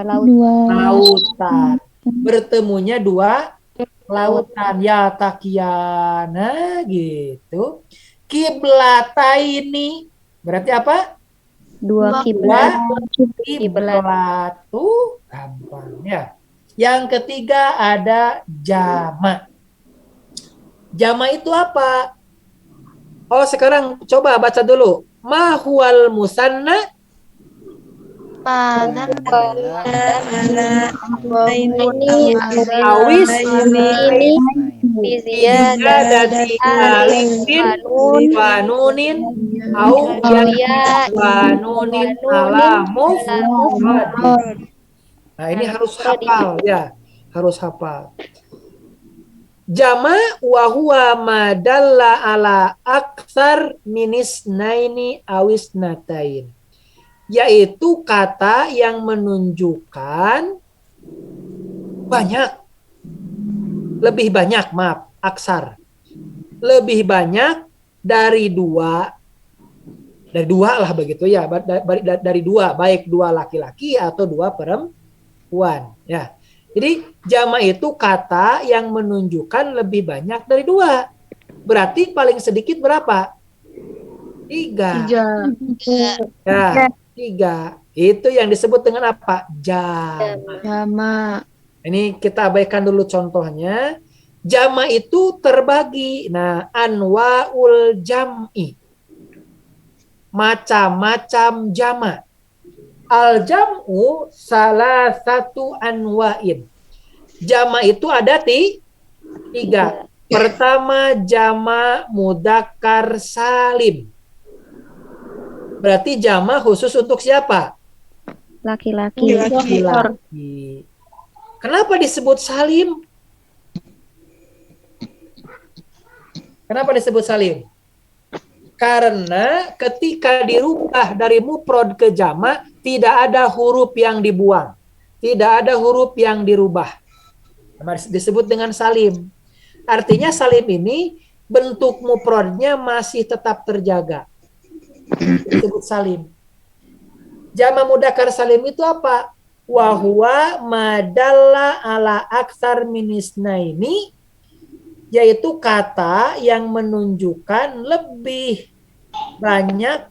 lautan. Bertemunya dua lautan, ya takiana gitu. Kiblataini berarti apa? Dua kiblat. Kiblatu, gampang ya. Yang ketiga ada jama. Jama itu apa? Oh, sekarang coba baca dulu. Mahwal musanna awis ziyadati alifin wa nunin au ya wa nunin ala mufrad. Nah, ini harus hafal ya, harus hafal. Jama wa huwa madalla ala aktsar minis naini awis natain. Yaitu kata yang menunjukkan banyak, lebih banyak, maaf, aksar, lebih banyak dari dua lah begitu ya, dari dua, baik dua laki-laki atau dua perempuan ya. Jadi jama itu kata yang menunjukkan lebih banyak dari dua. Berarti paling sedikit berapa? Tiga. Ya. 3. Itu yang disebut dengan apa? Jama. Ini kita abaikan dulu contohnya. Jama itu terbagi. Nah, anwaul jam'i. Macam-macam jama. Al-jam'u salah satu anwa'in. Jama itu ada 3. Pertama, jama mudzakkar salim. Berarti jama khusus untuk siapa? Laki-laki. Kenapa disebut salim? Kenapa disebut salim? Karena ketika dirubah dari mufrad ke jama, tidak ada huruf yang dibuang. Tidak ada huruf yang dirubah. Disebut dengan salim. Artinya salim ini bentuk mufradnya masih tetap terjaga. Disebut salim. Jama mudzakkar salim itu apa? Wa huwa madalla ala aktsar minisnaini, yaitu kata yang menunjukkan lebih banyak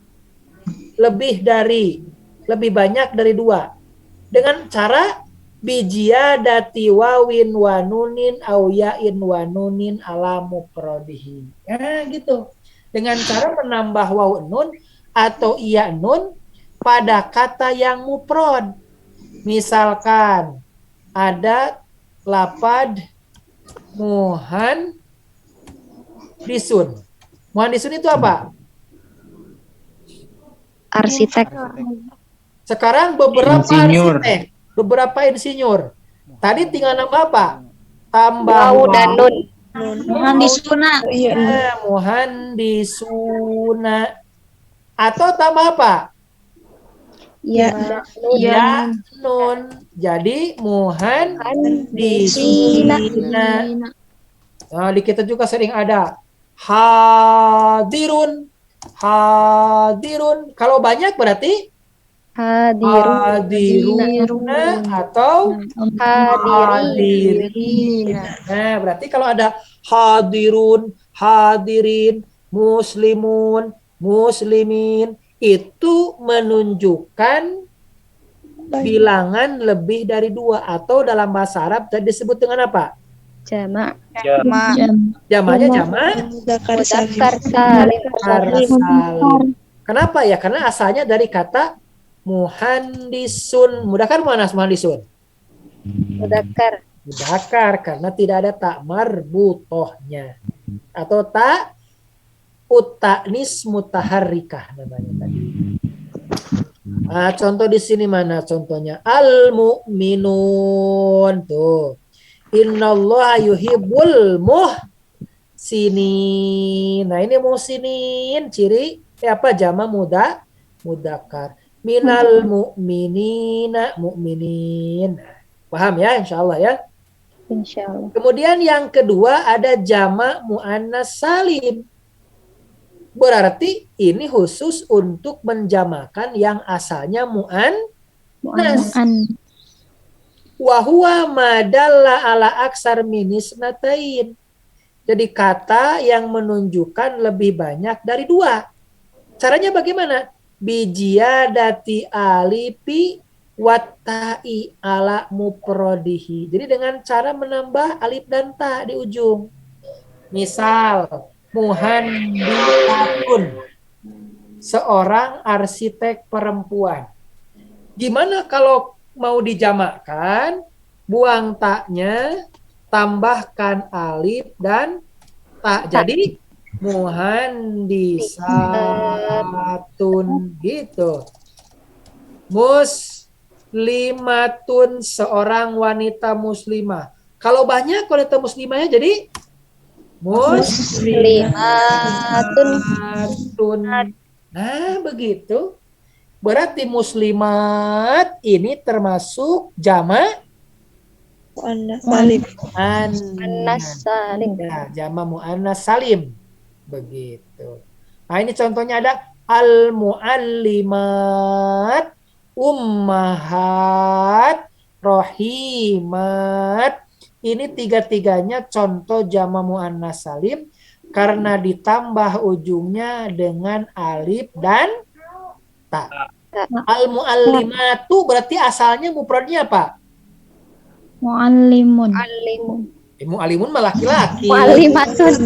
dari dua dengan cara bijiyadati wawin wa nunin au yain wa nunin ala mufradihi. Ya gitu. Dengan cara menambah waw nun atau iya nun pada kata yang mufrad. Misalkan ada lapad muhandisun. Muhandisun itu apa? Arsitek. Sekarang beberapa arsitek, beberapa insinyur. Tadi tinggal nambah apa? tambah Wawu dan wawu. nun. Muhandisuna. Muhandisuna. Atau tambah apa? Ya. Ya nun. Jadi muhandisina. Nah, di kita juga sering ada hadirun. Hadirun. Kalau banyak berarti hadiruna atau hadirin. Nah, berarti kalau ada hadirun, hadirin, muslimun, muslimin, itu menunjukkan bilangan lebih dari 2 atau dalam bahasa Arab tadi disebut dengan apa? Jamak. Jamaknya jamak Mudzakkar salim. salim. Kenapa ya? Karena asalnya dari kata muhandisun. Mudzakkar mana muhandisun? Mudzakkar. Mudzakkar karena tidak ada tak marbutohnya atau tak utanis mutaharrikah namanya tadi. Contoh di sini mana contohnya? Al-mu'minun tuh. Innallaha yuhibbul muhsinin. Nah, ini muhsinin ciri apa jama mudzakkar. Minal mu'minina mu'minin. Paham ya insyaallah ya? Insyaallah. Kemudian yang kedua ada jama muannas salim. Berarti ini khusus untuk menjamakan yang asalnya muannas. Wa huwa madalla ala aksar minis natain. Jadi kata yang menunjukkan lebih banyak dari 2. Caranya bagaimana? Bijiyadati alifi watta'i ala muprodihi. Jadi dengan cara menambah alif dan ta di ujung. Misal, muhandisatun, seorang arsitek perempuan. Gimana kalau mau dijamakkan? Buang taknya, tambahkan alif dan ta. Jadi muhandisatun gitu. Muslimatun, seorang wanita muslimah. Kalau banyak wanita muslimahnya jadi muslimatun. Nah, begitu. Berarti muslimat ini termasuk jamak Annas salim. Ya, jamak muannas salim. Begitu. Nah, ini contohnya ada al-muallimat, ummahat, rohimat. Ini tiga-tiganya contoh jamak muannas salim karena ditambah ujungnya dengan alif dan ta. Al-muallimatu berarti asalnya mufradnya apa? Muallimun. Muallimun mah laki-laki. Muallimatun.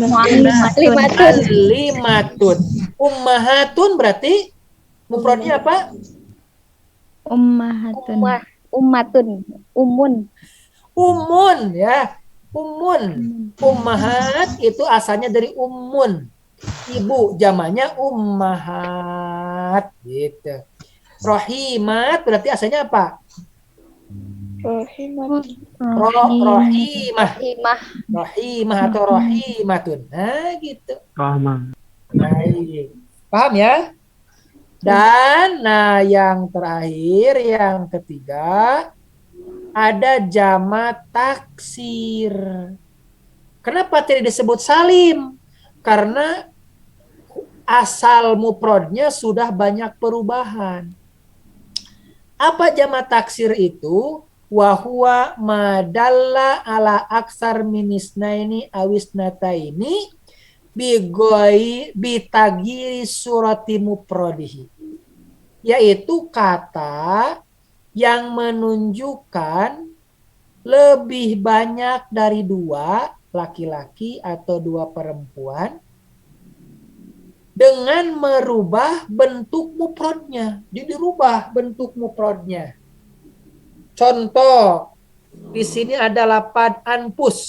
Ummahatun berarti mufradnya apa? Ummahatun. Umun ya. Ummahat itu asalnya dari ummun. Ibu, jamaknya ummahat gitu. Rohimat berarti asalnya apa? Rohimah atau rohimatun. Nah, gitu. Baik. Paham ya? Dan yang terakhir, yang ketiga, ada jama taksir. Kenapa tidak disebut salim? Karena asal mufradnya sudah banyak perubahan. Apa jama taksir itu? Wahuwa madalla ala aksar minisnaini awisnataini bitagiri surati mufradihi. Yaitu kata yang menunjukkan lebih banyak dari 2 laki-laki atau 2 perempuan dengan merubah bentuk mufradnya. Jadi dirubah bentuk mufradnya. Contoh, di sini ada lafaz anfus.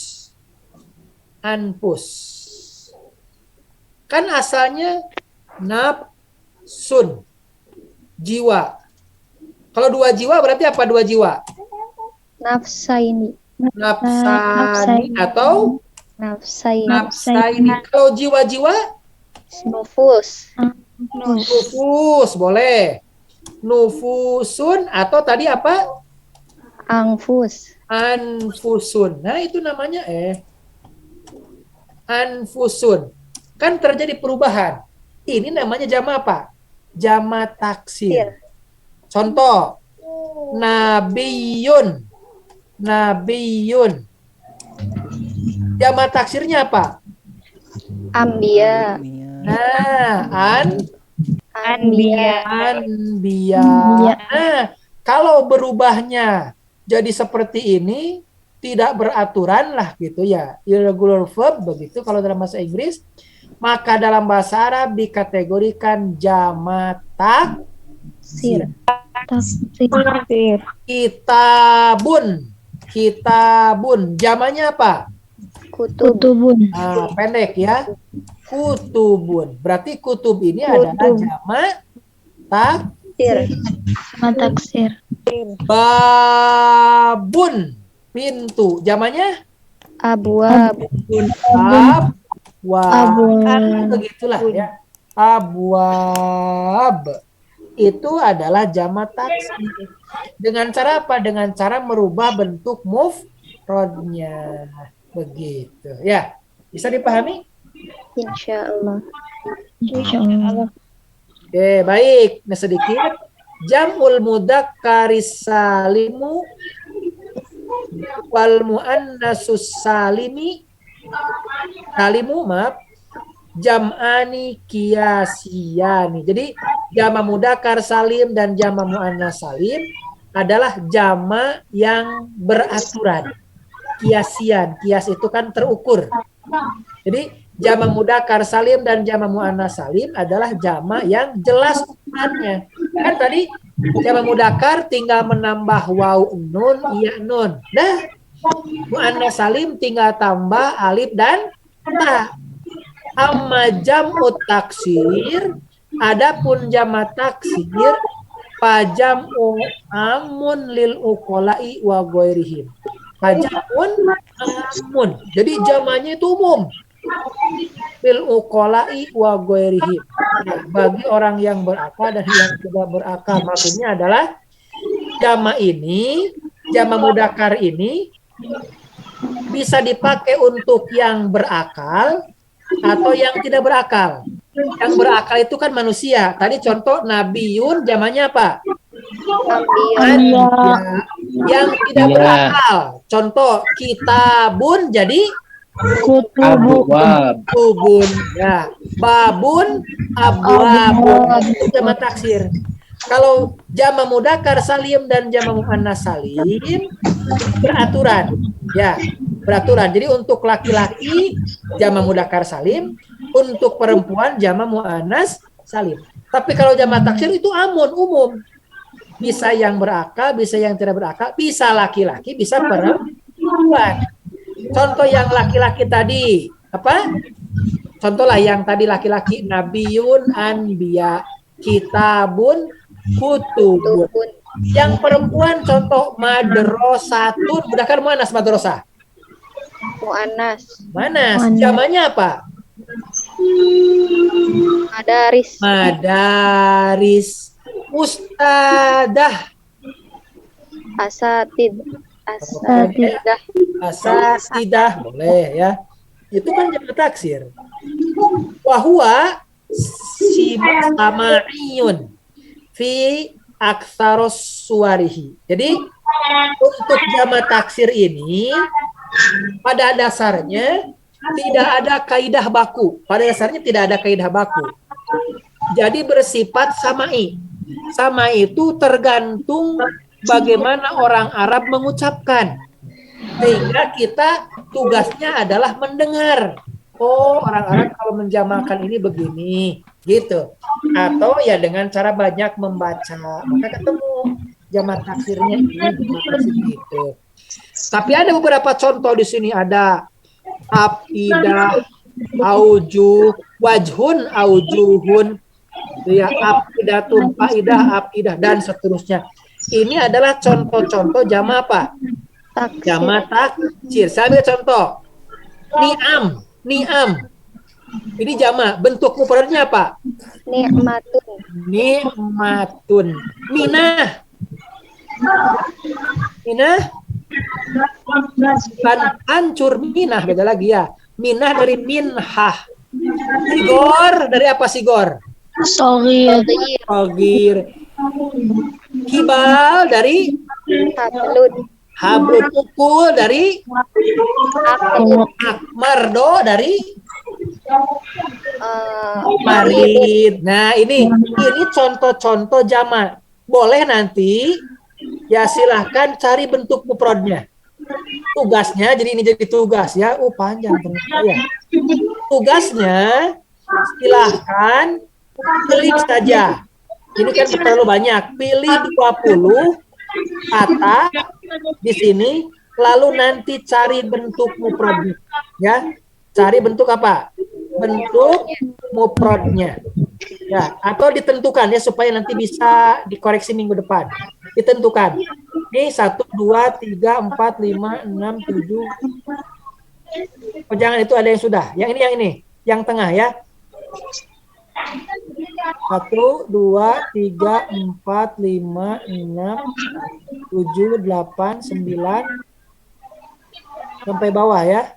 Anfus. Kan asalnya nafsun. Jiwa. Kalau 2 jiwa berarti apa 2 jiwa? Nafsaini. nafsani atau Nafsain. nafsaini. Kalau jiwa-jiwa, Nufus. nufus boleh. Nufusun atau tadi apa? Angfus. Anfusun. Nah, itu namanya anfusun. Kan terjadi perubahan. Ini namanya jama apa? Jama taksir. Contoh, nabiyun. Nabiyun. Jama taksirnya apa? Ambia. Nah, Anbiya. anbiya. Nah, kalau berubahnya jadi seperti ini, tidak beraturan lah gitu ya. Irregular verb begitu kalau dalam bahasa Inggris. Maka dalam bahasa Arab dikategorikan jama taksir. Tafsir. Kitabun. Kitabun. Jamanya apa? Kutub. Nah, pendek ya. Kutubun. Berarti kutub ini adalah jama Taksir. babun. Pintu. Jamanya? Abwab. Abwab. Begitulah ya. Abwab. Itu adalah jama taksir. Dengan cara apa? Dengan cara merubah bentuk mufradnya. Begitu. Ya. Bisa dipahami? Insyaallah. Oke, baik. Nah, sedikit. Jam'ul mudakkaris salimu wal muannasus salimu maaf. Jam'ani kiasiyani. Jadi jama mudzakkar salim dan jama muannas salim adalah jama yang beraturan. Kiasian. Kias itu kan terukur. Jadi jama mudzakkar salim dan jama muannas salim adalah jama yang jelas ukurannya. Kan tadi jama mudzakkar tinggal menambah waw nun iya nun. Dah. Muannas salim tinggal tambah alif dan ta. Amma jam'ut taksir, adapun jama taksir pajam'u amun lil uqala'i wa ghairihim. Pajam'un amun. Jadi jamanya itu umum. Lil uqala'i wa ghairihim. Nah, bagi orang yang berakal dan yang tidak berakal. Maksudnya adalah jama ini, jama mudzakkar ini bisa dipakai untuk yang berakal atau yang tidak berakal. Yang berakal itu kan manusia. Tadi contoh nabiyun jamanya apa? Anbiya. Yang tidak berakal. Contoh kitabun jadi kutubun. Ya. Babun abwabun. Itu jama taksir. Kalau jama mudzakkar salim dan jama muannas salim beraturan. Ya. Beraturan. Jadi untuk laki-laki jama mudzakkar salim, untuk perempuan jama muannas salim. Tapi kalau jama taksir itu amun, umum. Bisa yang berakal, bisa yang tidak berakal, bisa laki-laki, bisa perempuan. Contoh yang laki-laki tadi, apa? Contohlah yang tadi laki-laki nabiyun anbiya, kitabun kutubun. Yang perempuan contoh madrasatun, udah kan muannas madrasah? Muannas. Manas. Jamanya apa? Madaris. Madaris. Ustadah. Asatidah. Boleh ya. Itu kan jama taksir. Wahua sama'iyun fi aktsaros suwarihi. Jadi untuk jama taksir ini pada dasarnya tidak ada kaidah baku. Pada dasarnya tidak ada kaidah baku. Jadi bersifat samai. Sama itu tergantung bagaimana orang Arab mengucapkan. Sehingga kita tugasnya adalah mendengar. Oh, orang Arab kalau menjamakan ini begini, gitu. Atau ya dengan cara banyak membaca. Maka ketemu jama taksirnya ini jama taksir gitu. Tapi ada beberapa contoh di sini, ada afidah, aujuh, wajhun, aujuhun, ya afidatun, faidah, afidah dan seterusnya. Ini adalah contoh-contoh jama apa? Taksir. Jamak taksir. Saya ambil contoh. Ni'am. Ni'am. Ini jamak. Bentuk mufradnya apa? Ni'matun. Ni'matun. Minah. Minah. Bukan hancur. Minah. Beda lagi ya. Minah dari minhah. Sigor. Dari apa sigor? Sorry. Taghyir. Ogir. Hibal dari Hablun. hablun. Ukul dari Aqdun. akmardo dari Marid. marid. Nah, ini contoh-contoh jamak. Boleh nanti ya silahkan cari bentuk mufradnya. Tugasnya jadi ini jadi tugas ya. Panjang ternyata ya. Tugasnya silahkan pilih saja. Ini kan terlalu banyak. Pilih 20 kata di sini lalu nanti cari bentuk mufradnya. Ya. Cari bentuk apa? Bentuk mufradnya. Ya, atau ditentukan ya supaya nanti bisa dikoreksi minggu depan. Ditentukan. Ini 1 2 3 4 5 6 7. Oh, jangan itu ada yang sudah. Yang ini. Yang tengah ya. 1 2 3 4 5 6 7 8 9 sampai bawah ya.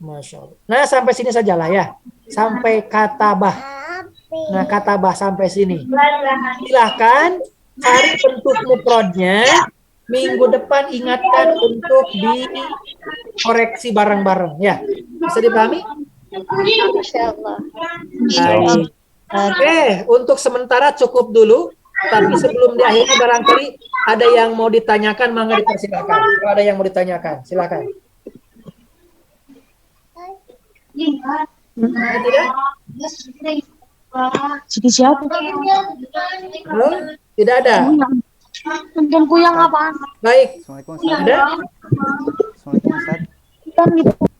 Masya Allah. Nah, sampai sini sajalah ya. Sampai katabah. Nah, katabah sampai sini. Silahkan cari bentuk mufradnya. Minggu depan ingatkan untuk dikoreksi bareng-bareng. Ya, bisa dipahami? Insyaallah. Baik. Oke, untuk sementara cukup dulu. Tapi sebelum diakhiri barangkali ada yang mau ditanyakan, mangga dipersilakan. Kalau ada yang mau ditanyakan, silakan. Tidak? Jadi siapa? Halo? Tidak ada. Nonton kuyang apaan? Baik. Assalamualaikum Ustaz. Ada? Assalamualaikum Ustaz.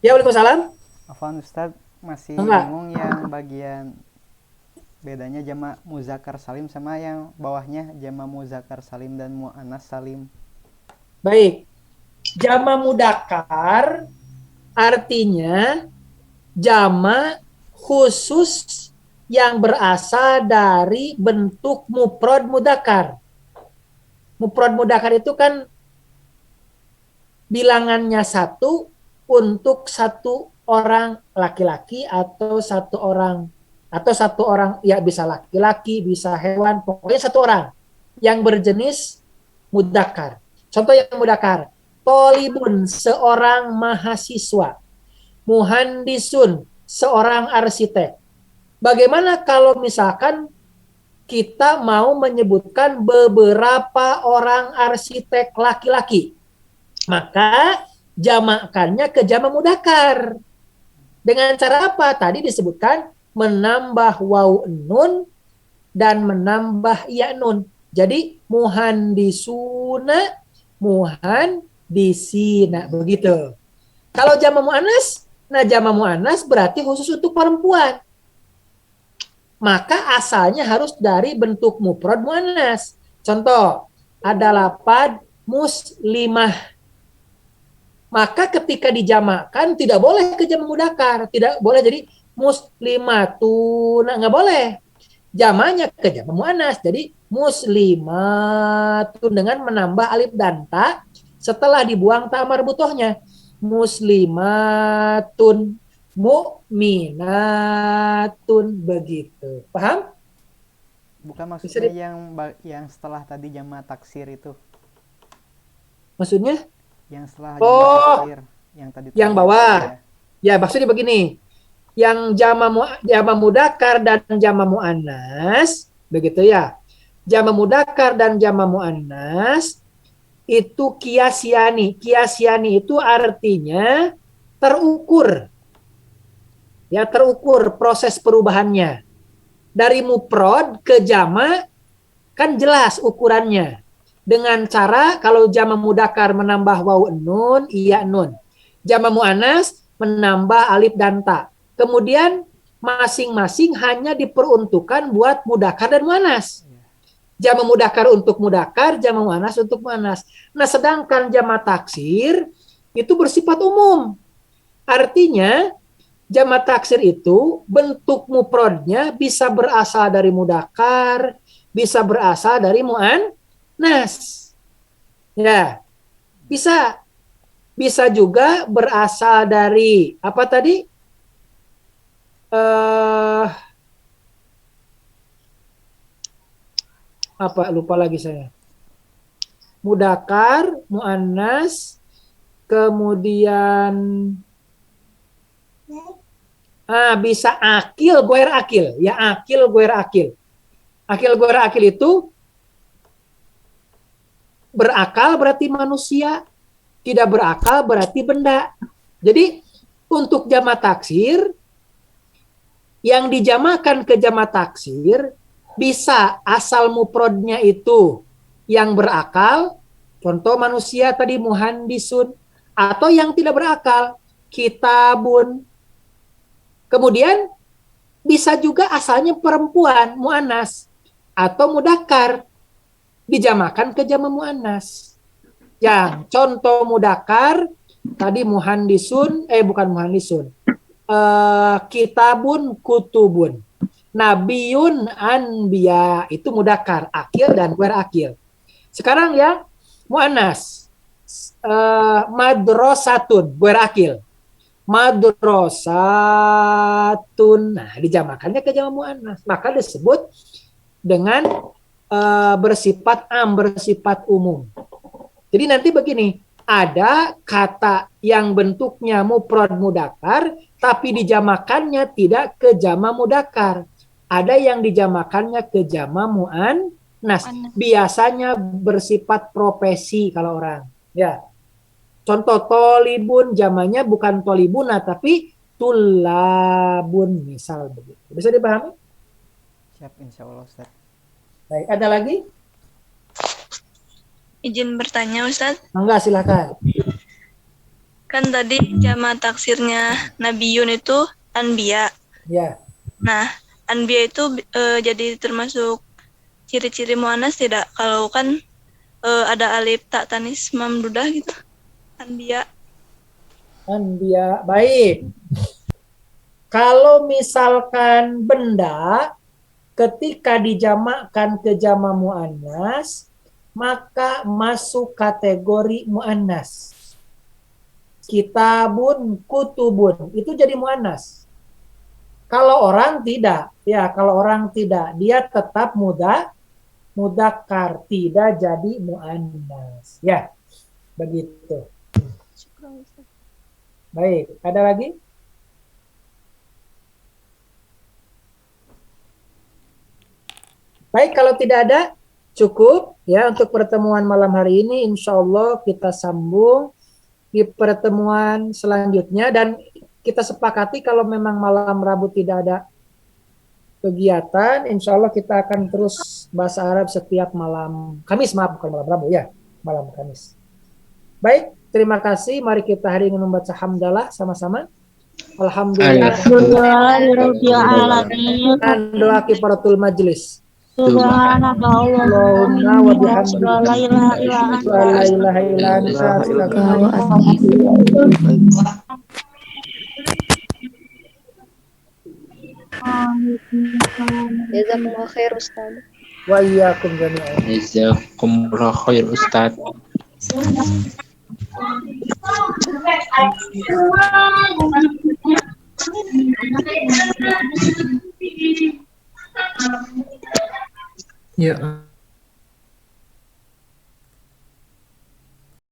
Ya, waalaikumsalam. Afwan Ustaz, masih Enggak. bingung yang bagian bedanya jamak muzakkar salim sama yang bawahnya jamak muzakkar salim dan muannas salim. Baik. Jama mudakar artinya jama khusus yang berasal dari bentuk mufrad mudakar. Mufrad mudakar itu kan bilangannya 1 untuk 1 orang laki-laki atau 1 orang ya, bisa laki-laki, bisa hewan, pokoknya 1 orang yang berjenis mudakar. Contoh yang mudakar, tolibun seorang mahasiswa, muhandisun seorang arsitek. Bagaimana kalau misalkan kita mau menyebutkan beberapa orang arsitek laki-laki? Maka jamakkannya ke jamak mudakar. Dengan cara apa? Tadi disebutkan menambah waw nun dan menambah ya nun. Jadi muhandisuna, muhandisina, begitu. Kalau jamak muannas, nah jamak muannas berarti khusus untuk perempuan. Maka asalnya harus dari bentuk mufrad muannas. Contoh, ada lapad muslimah. Maka ketika dijamakkan tidak boleh ke jamak mudakar, tidak boleh jadi muslimatun, nggak boleh. Jamaknya ke jamak muannas, jadi muslimatun dengan menambah alif dan ta setelah dibuang ta marbutohnya. Muslimatun, mu'minatun, begitu. Paham? Bukan maksudnya yang setelah tadi jamak taksir itu. Maksudnya? Yang setelah jamak taksir yang tadi. Yang bawah. Ya, maksudnya begini. Yang jama mudakar dan jama muannas, begitu ya. Jama mudakar dan jama muannas itu kiasiani. Kiasiani itu artinya terukur. Ya, terukur proses perubahannya. Dari mufrad ke jama kan jelas ukurannya. Dengan cara kalau jama mudakar menambah waw nun, iya nun. Jama muannas menambah alif dan ta. Kemudian masing-masing hanya diperuntukkan buat mudakar dan muannas. Jamak mudakar untuk mudakar, jamak muannas untuk muannas. Nah, sedangkan jamak taksir itu bersifat umum. Artinya jamak taksir itu bentuk mufradnya bisa berasal dari mudakar, bisa berasal dari muannas. Ya, bisa. Bisa juga berasal dari apa tadi? Apa lupa lagi saya. Mudakar, muannas, kemudian bisa akil, goer akil, ya akil, goer akil. Akil, goer akil itu berakal berarti manusia, tidak berakal berarti benda. Jadi untuk jamak taksir yang dijamakan ke jamak taksir bisa asal mufradnya itu yang berakal, contoh manusia tadi muhandisun, atau yang tidak berakal, kitabun. Kemudian bisa juga asalnya perempuan, muannas, atau mudakar, dijamakan ke jamak muannas. Yang contoh mudakar tadi muhandisun, bukan muhandisun, kitabun, kutubun, nabiun, anbiya, itu mudakar, akil dan goer akil. Sekarang ya muannas, madrasatun, goer akil, madrasatun, nah dijamakannya ke jamak muannas, maka disebut dengan bersifat bersifat umum. Jadi nanti begini, ada kata yang bentuknya mufrad mudakar tapi dijamakannya tidak ke jamak mudakar. Ada yang dijamakannya ke jamak muannas. Biasanya bersifat profesi kalau orang. Ya. Contoh tolibun, jamaknya bukan tolibuna tapi tulabun, misal begitu. Bisa dipahami? Siap, insya Allah Ustaz. Baik, ada lagi? Izin bertanya Ustadz. Enggak, silakan. Kan tadi jamak taksirnya Nabiyun itu Anbiya. Ya. Nah, Anbiya itu jadi termasuk ciri-ciri muannas tidak? Kalau kan ada alif tak tanis mamdudah gitu. Anbiya. Anbiya, baik. Kalau misalkan benda ketika dijamakkan ke jamak muannas, maka masuk kategori muannas. Kitabun, kutubun, itu jadi muannas. Kalau orang tidak, ya kalau orang tidak, dia tetap mudakar, tidak jadi muannas. Ya, begitu. Baik, ada lagi? Baik, kalau tidak ada, cukup ya untuk pertemuan malam hari ini. Insya Allah kita sambung di pertemuan selanjutnya, dan kita sepakati kalau memang malam Rabu tidak ada kegiatan, insya Allah kita akan terus bahasa Arab setiap malam Kamis, maaf bukan malam Rabu ya, malam Kamis. Baik, terima kasih. Mari kita hari ini membaca hamdalah sama-sama. Alhamdulillah. Dan doa kifaratul majlis. Subhanallah wa bihamdihi la ilaha illa anta Jazakumullah khair Ustaz. wa iyyakum jami'an. Jazakumullah khair Ustaz. Ya.